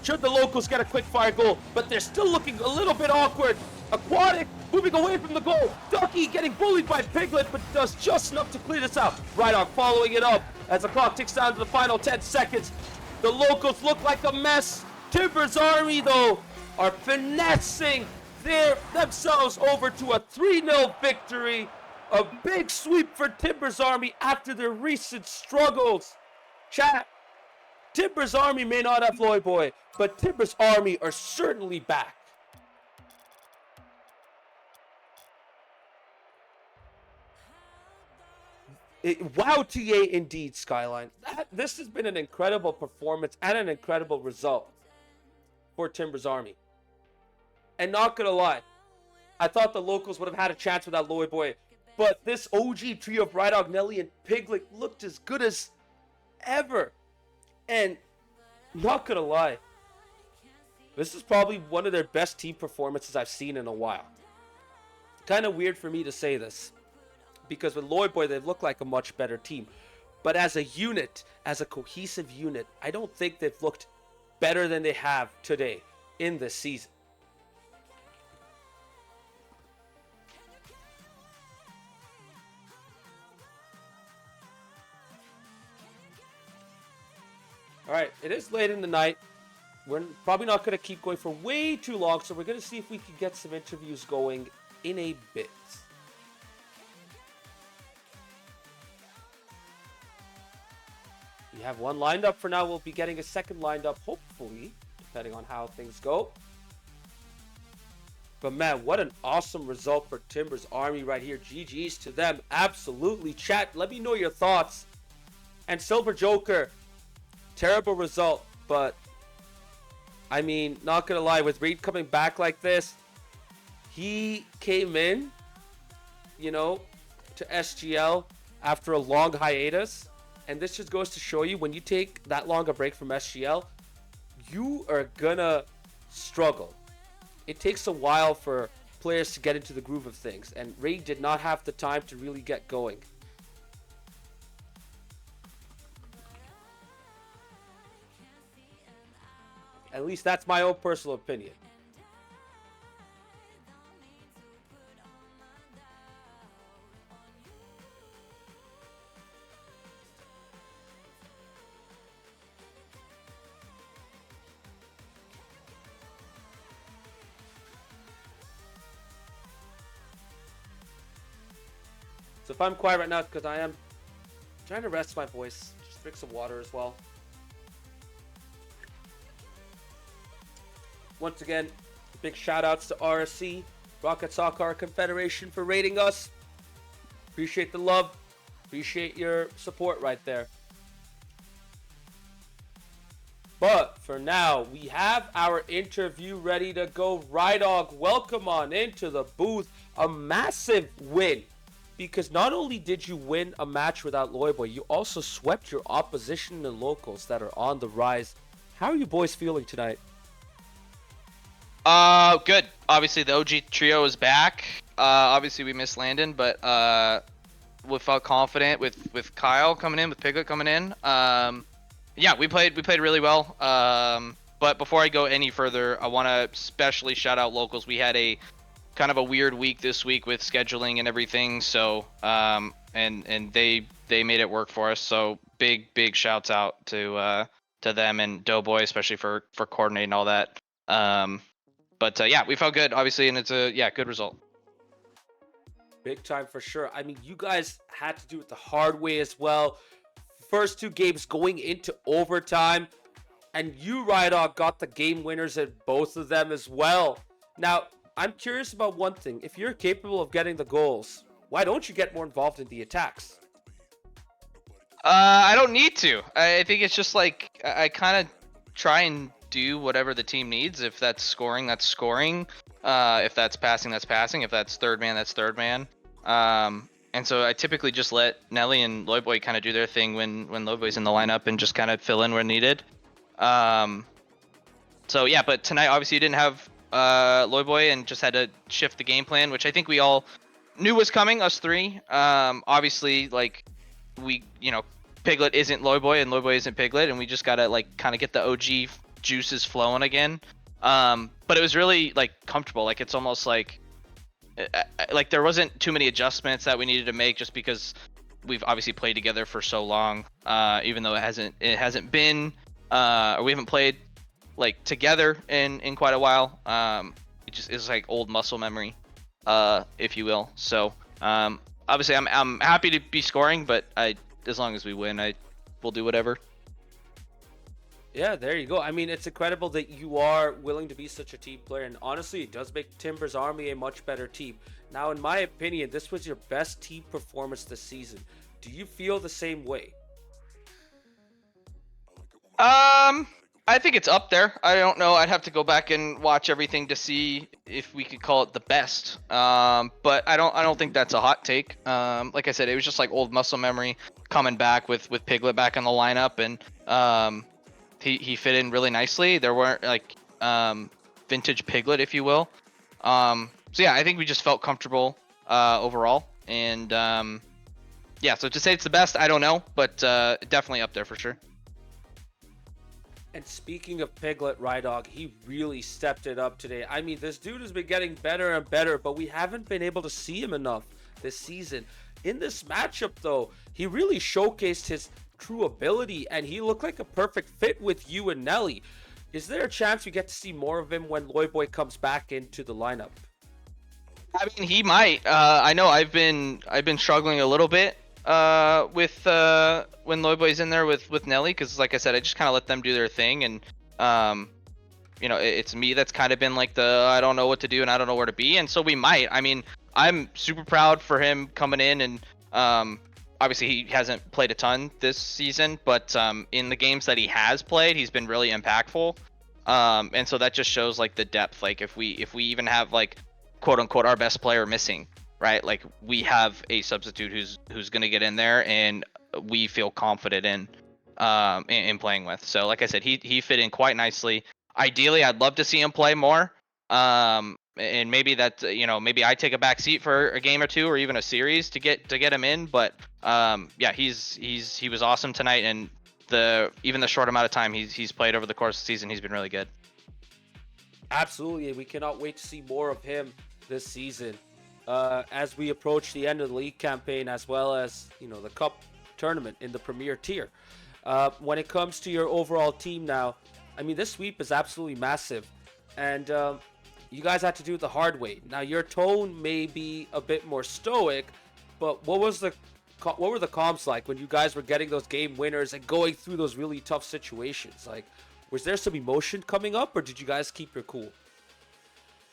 Should the locals get a quick fire goal, but they're still looking a little bit awkward. Aquatic moving away from the goal. Ducky getting bullied by Piglet, but does just enough to clear this out. Rydog following it up as the clock ticks down to the final 10 seconds. The locals look like a mess. Timbers Army, though, are finessing themselves over to a 3-0 victory. A big sweep for Timbers Army after their recent struggles. Chat, Timbers Army may not have Lloyd Boy, but Timbers Army are certainly back. Wow, TA indeed, Skyline. This has been an incredible performance and an incredible result for Timbers Army. And not gonna lie, I thought the locals would have had a chance without Lloyd Boy, but this OG trio of Rydog, Nelly, and Piglet looked as good as ever. And not gonna lie, this is probably one of their best team performances I've seen in a while. Kind of weird for me to say this, because with Lloyd Boy, they've looked like a much better team. But as a unit, as a cohesive unit, I don't think they've looked better than they have today in this season. All right, it is late in the night. We're probably not going to keep going for way too long, so we're going to see if we can get some interviews going in a bit. We have one lined up for now. We'll be getting a second lined up, hopefully, depending on how things go. But man, what an awesome result for Timbers Army right here. GG's to them. Absolutely. Chat, let me know your thoughts. And Silver Joker, terrible result, but I mean, not gonna lie, with Reed coming back like this, he came in, you know, to SGL after a long hiatus, and this just goes to show you, when you take that long a break from SGL, you are gonna struggle. It takes a while for players to get into the groove of things, and Reed did not have the time to really get going. At least that's my own personal opinion. So if I'm quiet right now, it's because I am trying to rest my voice. Just drink some water as well. Once again, big shout outs to RSC, Rocket Soccer Confederation, for rating us. Appreciate the love. Appreciate your support right there. But for now, we have our interview ready to go. Rydog, welcome on into the booth. A massive win. Because not only did you win a match without Loyboy, you also swept your opposition and locals that are on the rise. How are you boys feeling tonight? Good. Obviously, the OG trio is back. Obviously, we missed Landon, but we felt confident with Kyle coming in, with Piglet coming in. Yeah, we played really well. But before I go any further, I want to especially shout out locals. We had a kind of a weird week this week with scheduling and everything. So, and they made it work for us. So big shouts out to them and Doughboy, especially for coordinating all that. But yeah, we felt good, obviously, and it's a good result. Big time for sure. I mean, you guys had to do it the hard way as well. First two games going into overtime, and you, Rydog, got the game winners in both of them as well. Now, I'm curious about one thing. If you're capable of getting the goals, why don't you get more involved in the attacks? I don't need to. I think it's just like I kind of try and do whatever the team needs. If that's scoring, that's scoring. If that's passing, that's passing. If that's third man, that's third man. And so I typically just let Nelly and Loyboy kind of do their thing when Loyboy's in the lineup and just kind of fill in where needed. To So yeah, but tonight obviously you didn't have Loyboy and just had to shift the game plan, which I think we all knew was coming. Us three. Obviously like we Piglet isn't Loyboy and Loyboy isn't Piglet, and we just gotta like kind of get the OG juices flowing again. But it was really like comfortable. Like it's almost like there wasn't too many adjustments that we needed to make just because we've obviously played together for so long. Even though it hasn't been or we haven't played like together in quite a while. It just is like old muscle memory, if you will. So obviously I'm happy to be scoring, but as long as we win, I will do whatever. Yeah, there you go. I mean, it's incredible that you are willing to be such a team player, and honestly, it does make Timbers Army a much better team. Now, in my opinion, this was your best team performance this season. Do you feel the same way? I think it's up there. I don't know. I'd have to go back and watch everything to see if we could call it the best. But I don't think that's a hot take. Like I said, it was just like old muscle memory coming back with Piglet back in the lineup, and he fit in really nicely. There weren't like vintage Piglet, if you will. So yeah, I think we just felt comfortable overall, and yeah. So to say it's the best, I don't know, but definitely up there for sure. And speaking of Piglet, Rydog, he really stepped it up today. I mean, this dude has been getting better and better, but we haven't been able to see him enough this season. In this matchup, though, he really showcased his true ability, and he looked like a perfect fit with you and Nelly. Is there a chance we get to see more of him when Loyboy comes back into the lineup? I mean, he might. I know I've been struggling a little bit with when Loyboy's in there with Nelly, because like I said, I just kind of let them do their thing, and it's me that's kind of been like the I don't know what to do and I don't know where to be, and so we might. I mean, I'm super proud for him coming in, and obviously he hasn't played a ton this season, but in the games that he has played, he's been really impactful, and so that just shows like the depth. Like if we even have like quote unquote our best player missing, right? Like we have a substitute who's going to get in there and we feel confident in playing with. So like I said, he fit in quite nicely. Ideally, I'd love to see him play more. And maybe that maybe I take a back seat for a game or two or even a series to get him in. But yeah, he was awesome tonight, and even the short amount of time he's played over the course of the season, he's been really good. Absolutely, we cannot wait to see more of him this season. As we approach the end of the league campaign, as well as the cup tournament in the premier tier. When it comes to your overall team now, I mean, this sweep is absolutely massive, and you guys had to do it the hard way. Now your tone may be a bit more stoic, but what were the comms like when you guys were getting those game winners and going through those really tough situations? Like, was there some emotion coming up, or did you guys keep your cool?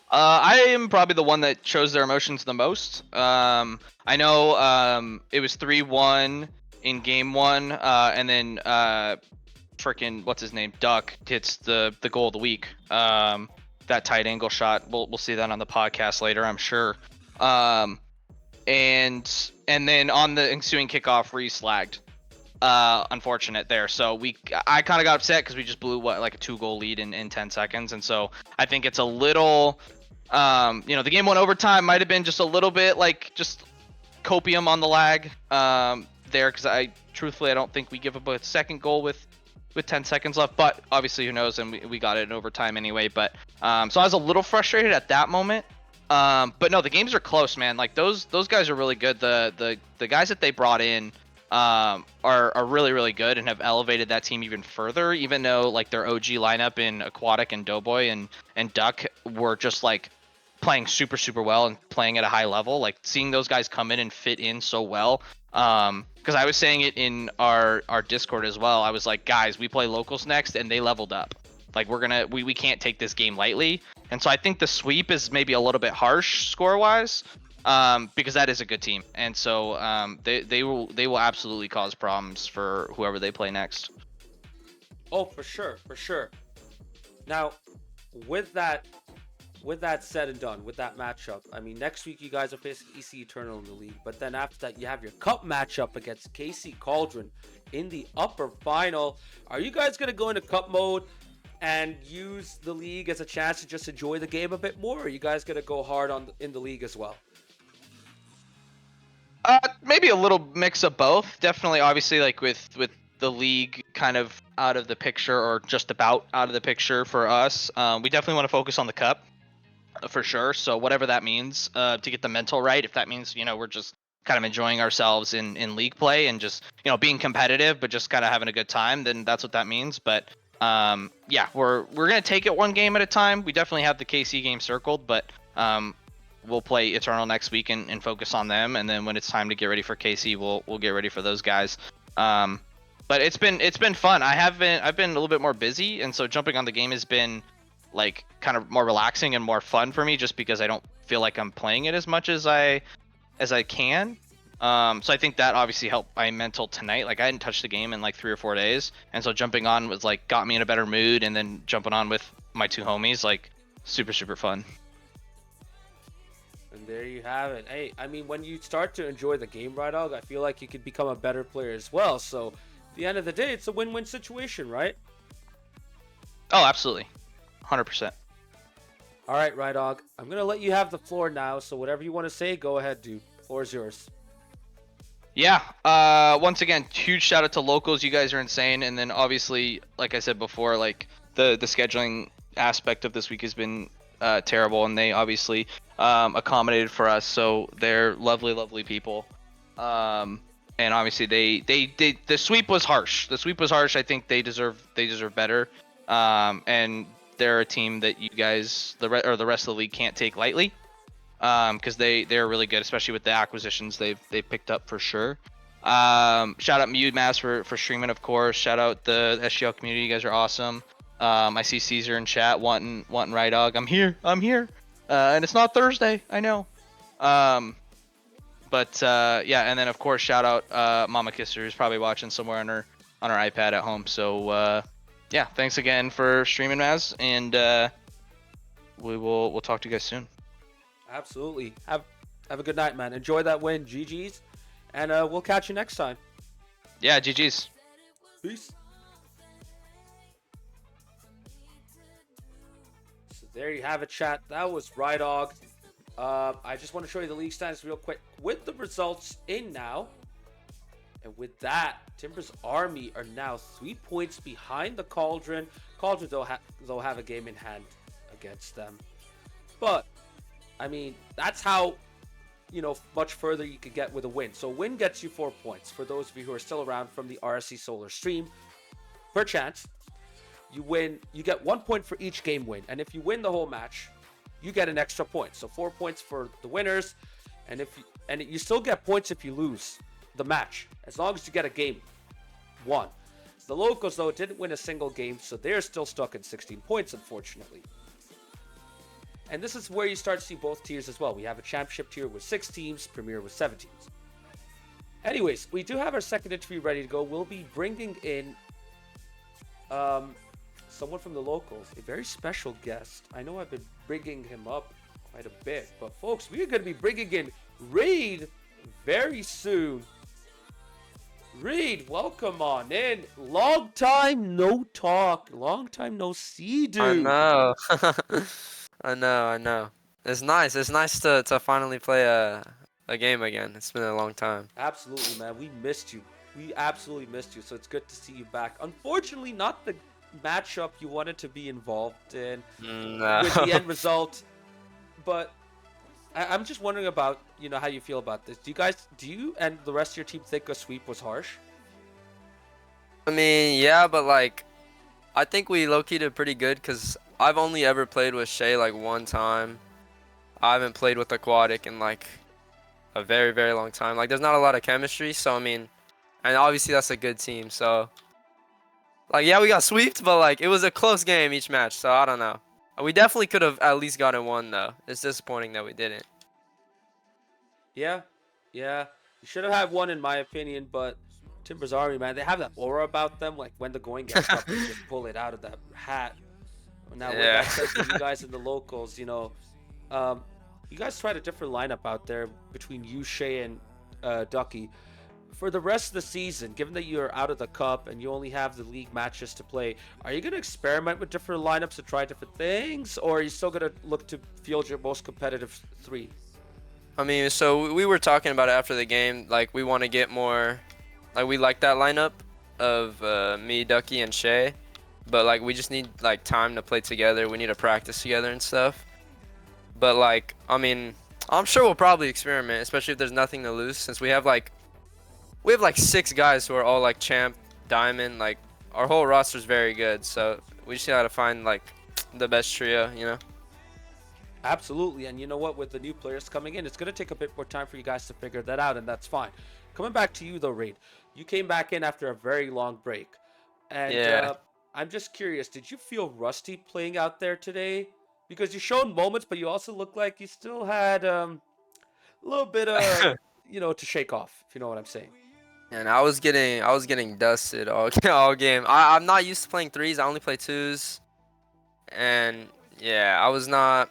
I am probably the one that shows their emotions the most. I know it was 3-1 in game one, and then freaking what's his name, Duck hits the goal of the week. That tight angle shot. We'll see that on the podcast later, I'm sure. And then on the ensuing kickoff, Reese lagged. Unfortunate there. So I kind of got upset because we just blew like a 2-goal lead in 10 seconds, and so I think it's a little. The game went overtime. Might have been just a little bit like just copium on the lag there, because I don't think we give up a second goal with 10 seconds left, but obviously who knows, and we got it in overtime anyway. But so I was a little frustrated at that moment. But no, the games are close, man. Like those guys are really good. The guys that they brought in are really, really good and have elevated that team even further, even though like their OG lineup in Aquatic and Doughboy and Duck were just like playing super, super well and playing at a high level. Like seeing those guys come in and fit in so well. Because I was saying it in our Discord as well. I was like, guys, we play locals next, and they leveled up. Like we can't take this game lightly. And so I think the sweep is maybe a little bit harsh score wise, because that is a good team. And so they will absolutely cause problems for whoever they play next. Oh, for sure. Now, with that said and done, with that matchup, I mean, next week you guys are facing EC Eternal in the league, but then after that you have your cup matchup against KC Cauldron in the upper final. Are you guys going to go into cup mode and use the league as a chance to just enjoy the game a bit more? Or are you guys gonna go hard in the league as well? Maybe a little mix of both. Definitely, obviously, like with the league kind of out of the picture or just about out of the picture for us, we definitely want to focus on the cup for sure. So whatever that means, to get the mental right. If that means we're just kind of enjoying ourselves in league play and just being competitive, but just kind of having a good time, then that's what that means. But yeah, we're gonna take it one game at a time. We definitely have the KC game circled, but we'll play Eternal next week and focus on them, and then when it's time to get ready for KC, we'll get ready for those guys. But it's been fun. I've been a little bit more busy, and so jumping on the game has been like kind of more relaxing and more fun for me, just because I don't feel like I'm playing it as much as I can. So I think that obviously helped my mental tonight. Like I hadn't touched the game in like 3 or 4 days, and so jumping on was like got me in a better mood, and then jumping on with my 2 homies, like super fun. And there you have it. Hey, I mean, when you start to enjoy the game, right, Dog, I feel like you could become a better player as well. So, at the end of the day, it's a win-win situation, right? Oh, absolutely, 100%. All right, right, Dog. I'm gonna let you have the floor now. So, whatever you want to say, go ahead, dude. Floor is yours. Yeah. Once again, huge shout out to locals. You guys are insane. And then obviously, like I said before, like the scheduling aspect of this week has been terrible, and they obviously accommodated for us. So they're lovely people. And obviously they the sweep was harsh. I think they deserve better. And they're a team that you guys the rest of the league can't take lightly. Because they're really good, especially with the acquisitions they've picked up for sure. Shout out Mass for streaming, of course. Shout out the SGL community, you guys are awesome. I see Caesar in chat wanting Right Dog. I'm here, and it's not Thursday, I know. But yeah, and then of course shout out Mama Kisser, who's probably watching somewhere on her iPad at home. So yeah, thanks again for streaming, Maz, and we'll talk to you guys soon. Absolutely. Have a good night, man. Enjoy that win. GG's. And we'll catch you next time. Yeah, GG's. Peace. So there you have it, chat. That was Rydog. I just want to show you the league standings real quick with the results in now. And with that, Timbers Army are now 3 points behind the Cauldron. Cauldron, they'll have a game in hand against them. But I mean, that's how, much further you could get with a win. So a win gets you 4 points. For those of you who are still around from the RSC Solar stream, per chance, you get 1 point for each game win. And if you win the whole match, you get an extra point. So 4 points for the winners. And you still get points if you lose the match, as long as you get a game won. The locals, though, didn't win a single game, so they're still stuck at 16 points, unfortunately. And this is where you start to see both tiers as well. We have a championship tier with 6 teams, premier with 7 teams. Anyways, we do have our second interview ready to go. We'll be bringing in someone from the locals, a very special guest. I know I've been bringing him up quite a bit, but folks, we are going to be bringing in Reed very soon. Reed, welcome on in. Long time no talk. Long time no see, dude. I know. I know. It's nice. It's nice to finally play a game again. It's been a long time. Absolutely, man. We missed you. We absolutely missed you. So it's good to see you back. Unfortunately, not the matchup you wanted to be involved in No. with the end result. But I'm just wondering about, how you feel about this. Do you and the rest of your team think a sweep was harsh? I mean, yeah, but like, I think we low-key did pretty good because I've only ever played with Shay like 1 time. I haven't played with Aquatic in like a very, very long time. Like, there's not a lot of chemistry, so I mean, and obviously that's a good team, so like, yeah, we got sweeped, but like, it was a close game each match, so I don't know. We definitely could have at least gotten 1 though. It's disappointing that we didn't. Yeah. You should have had 1 in my opinion, but Timbers Army, man, they have that aura about them. Like, when the going gets tough, they just pull it out of that hat. Now, with that said, for you guys in the locals, you guys tried a different lineup out there between you, Shay, and Ducky. for the rest of the season, given that you're out of the cup and you only have the league matches to play, are you going to experiment with different lineups to try different things, or are you still going to look to field your most competitive three? I mean, so we were talking about it after the game. Like, we want to get more. Like, we like that lineup of me, Ducky, and Shay. But, like, we just need, like, time to play together. We need to practice together and stuff. But, like, I mean, I'm sure we'll probably experiment, especially if there's nothing to lose. Since we have, like, 6 guys who are all, like, champ, diamond. Like, our whole roster's very good. So, we just gotta find, like, the best trio, you know? Absolutely, and you know what? With the new players coming in, it's going to take a bit more time for you guys to figure that out, and that's fine. Coming back to you, though, Raid, you came back in after a very long break, and Yeah. I'm just curious, did you feel rusty playing out there today? Because you showed moments, but you also looked like you still had a little bit of, to shake off, if you know what I'm saying. And I was getting dusted all game. I'm not used to playing threes. I only play twos, and yeah, I was not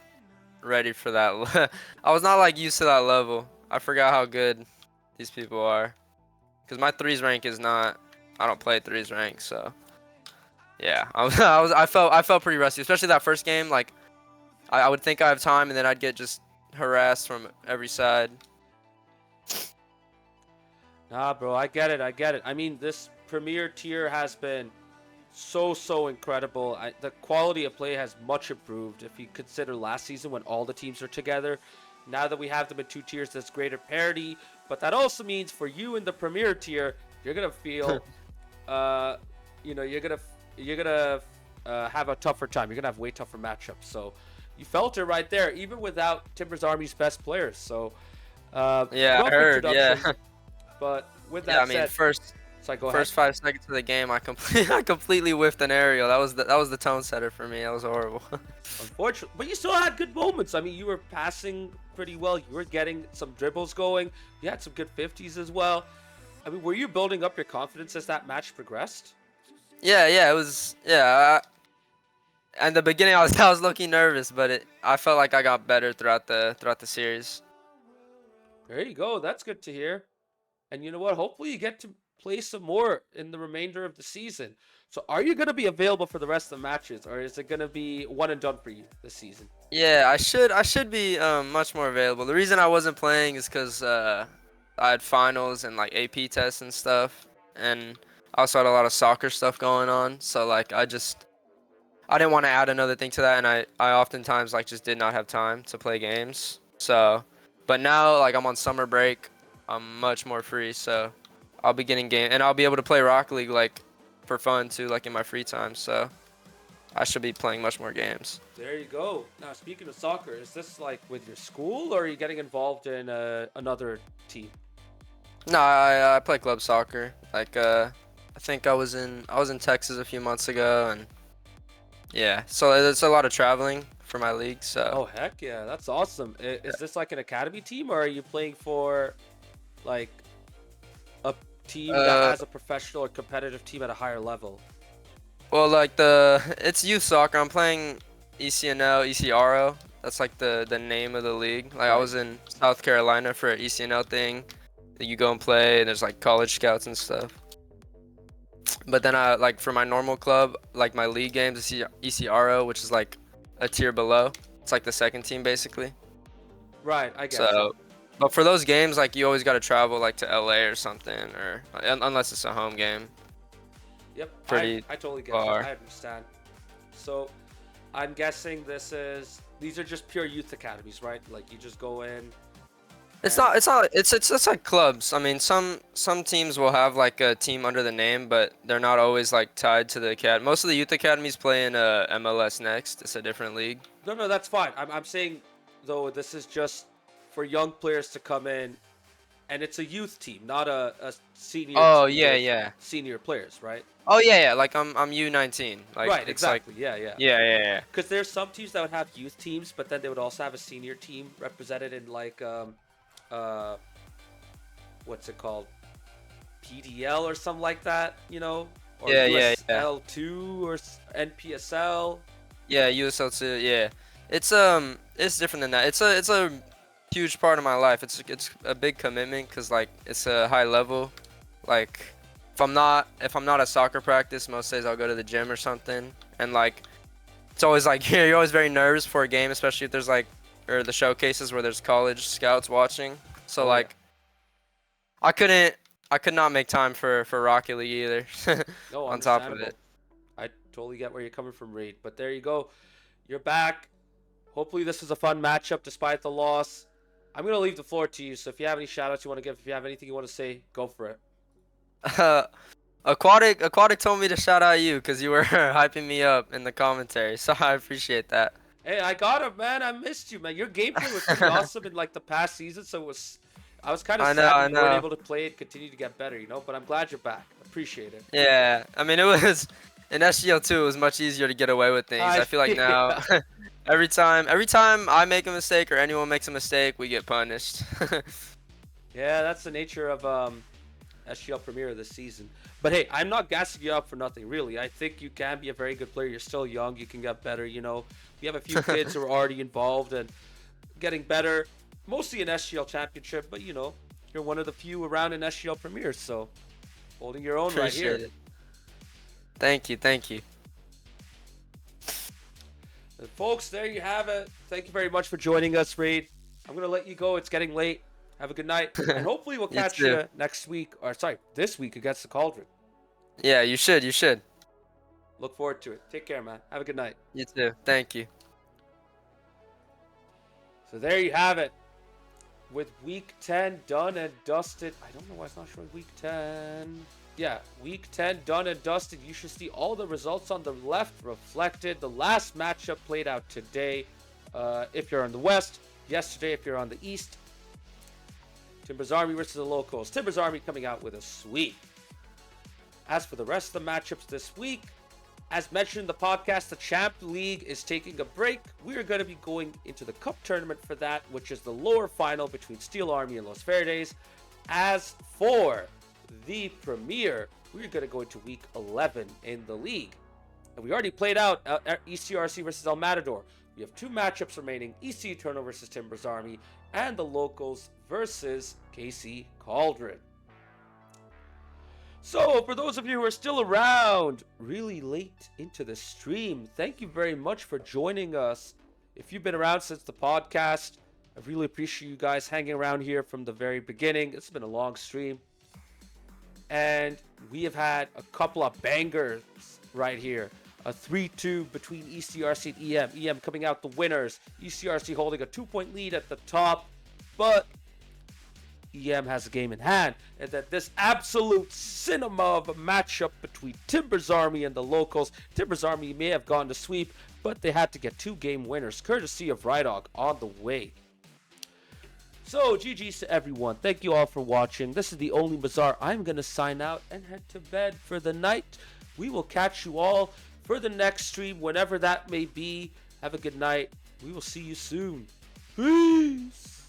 ready for that. I was not like used to that level. I forgot how good these people are, because my threes rank is not. I don't play threes rank, so yeah, I felt pretty rusty, especially that first game. Like I would think I have time, and then I'd get just harassed from every side. Nah, bro, I get it. I mean, this premier tier has been so incredible. The quality of play has much improved if you consider last season when all the teams are together. Now that we have them in 2 tiers, there's greater parity, but that also means for you in the premier tier, you're gonna feel you're gonna have a tougher time. You're gonna have way tougher matchups. So you felt it right there, even without Timbers Army's best players. So Yeah, I heard. Yeah. introduction, but with that Yeah, I mean, said, first go ahead. 5 seconds of the game, I completely whiffed an aerial. That was the tone setter for me. That was horrible. Unfortunately, but you still had good moments. I mean, you were passing pretty well. You were getting some dribbles going. You had some good 50s as well. I mean, were you building up your confidence as that match progressed? Yeah, it was. Yeah, in the beginning, I was looking nervous, but I felt like I got better throughout the series. There you go. That's good to hear. And you know what? Hopefully, you get to play some more in the remainder of the season. So, are you going to be available for the rest of the matches, or is it going to be one and done for you this season? Yeah, I should be much more available. The reason I wasn't playing is because I had finals and like AP tests and stuff, and I also had a lot of soccer stuff going on. So like I didn't want to add another thing to that, and I oftentimes like just did not have time to play games. So, but now like I'm on summer break, I'm much more free, so I'll be getting game, and I'll be able to play Rocket League like for fun too, like in my free time. So I should be playing much more games. There you go. Now, speaking of soccer, is this like with your school, or are you getting involved in another team? No, I play club soccer. Like I think I was in Texas a few months ago, and yeah, so it's a lot of traveling for my league. So Oh, heck yeah, that's awesome. Is this like an academy team, or are you playing for like a team that has a professional or competitive team at a higher level? well, like it's youth soccer. I'm playing ECNL, ECRO. That's like the name of the league. Like I was in South Carolina for an ECNL thing. You go and play, and there's like college scouts and stuff. But then I like for my normal club, like my league games, it's ECRO, which is like a tier below. It's like the second team basically. Right, I guess. So, but for those games, like you always got to travel like to LA or something, or unless it's a home game. Yep, pretty I totally get far. that. I understand. So, I'm guessing these are just pure youth academies, right? Like you just go in. It's and- not. It's like clubs. I mean, some teams will have like a team under the name, but they're not always like tied to the academy. Most of the youth academies play in MLS Next. It's a different league. No, that's fine. I'm saying though this is just for young players to come in, and it's a youth team, not a senior. Oh team yeah, with yeah. Senior players, right? Oh yeah. Like I'm U19. Like Right, it's exactly. like Yeah. yeah. Because there's some teams that would have youth teams, but then they would also have a senior team represented in like what's it called, PDL or something like that, or Yeah. USL2 or NPSL. Yeah, USL2. Yeah. It's different than that. It's a huge part of my life. It's a big commitment because like it's a high level, Like, if I'm not at soccer practice, most days I'll go to the gym or something. And like, it's always like you're always very nervous for a game, especially if there's like or the showcases where there's college scouts watching. So Oh, like, I could not make time for Rocket League either. No, On top of understandable. it. I totally get where you're coming from, Reed. But there you go. You're back. Hopefully this is a fun matchup despite the loss. I'm going to leave the floor to you. So if you have any shout-outs you want to give, if you have anything you want to say, go for it. Aquatic told me to shout out you because you were hyping me up in the commentary, so I appreciate that. Hey, I got it, man. I missed you, man. Your gameplay was pretty awesome in like the past season, so I was kind of I sad know, that I you weren't know. able to play it, continue to get better, But I'm glad you're back. Appreciate it. Yeah, I mean it was in SGL2 it was much easier to get away with things. I feel like now every time I make a mistake or anyone makes a mistake, we get punished. Yeah, that's the nature of SGL Premier this season. But hey, I'm not gassing you up for nothing, really. I think you can be a very good player. You're still young. You can get better, We have a few kids who are already involved and getting better, mostly in SGL Championship, but you're one of the few around in SGL Premier, so holding your own right here. Appreciate it. Thank you, thank you. And folks, there you have it. Thank you very much for joining us, Reed. I'm going to let you go. It's getting late. Have a good night. And hopefully we'll You catch too. you next week, or sorry, this week against the Cauldron. Yeah, you should. Look forward to it. Take care, man. Have a good night. You too. Thank you. So there you have it. With week 10 done and dusted. I don't know why it's not showing week 10. Yeah, week 10 done and dusted. You should see all the results on the left reflected. The last matchup played out today. If you're on the west, yesterday if you're on the east. Timbers Army versus the Locals. Timbers Army coming out with a sweep. As for the rest of the matchups this week, as mentioned in the podcast, the Champ League is taking a break. We are going to be going into the Cup tournament for that, which is the lower final between Steel Army and Los Verdes. As for the Premier, we're going to go into week 11 in the league. And we already played out ECRC versus El Matador. We have two matchups remaining, EC Eternal versus Timbers Army, and the Locals versus KC Cauldron. So, for those of you who are still around really late into the stream, thank you very much for joining us. If you've been around since the podcast, I really appreciate you guys hanging around here from the very beginning. It's been a long stream. And we have had a couple of bangers right here. A 3-2 between ECRC and EM. EM coming out the winners. ECRC holding a 2-point lead at the top. But EM has a game in hand. And that this absolute cinema of a matchup between Timbers Army and the Locals. Timbers Army may have gone to sweep, but they had to get 2 game winners, courtesy of Rydog on the way. So, GG's to everyone. Thank you all for watching. This is the Only Bazaar. I'm going to sign out and head to bed for the night. We will catch you all for the next stream, whenever that may be. Have a good night. We will see you soon. Peace.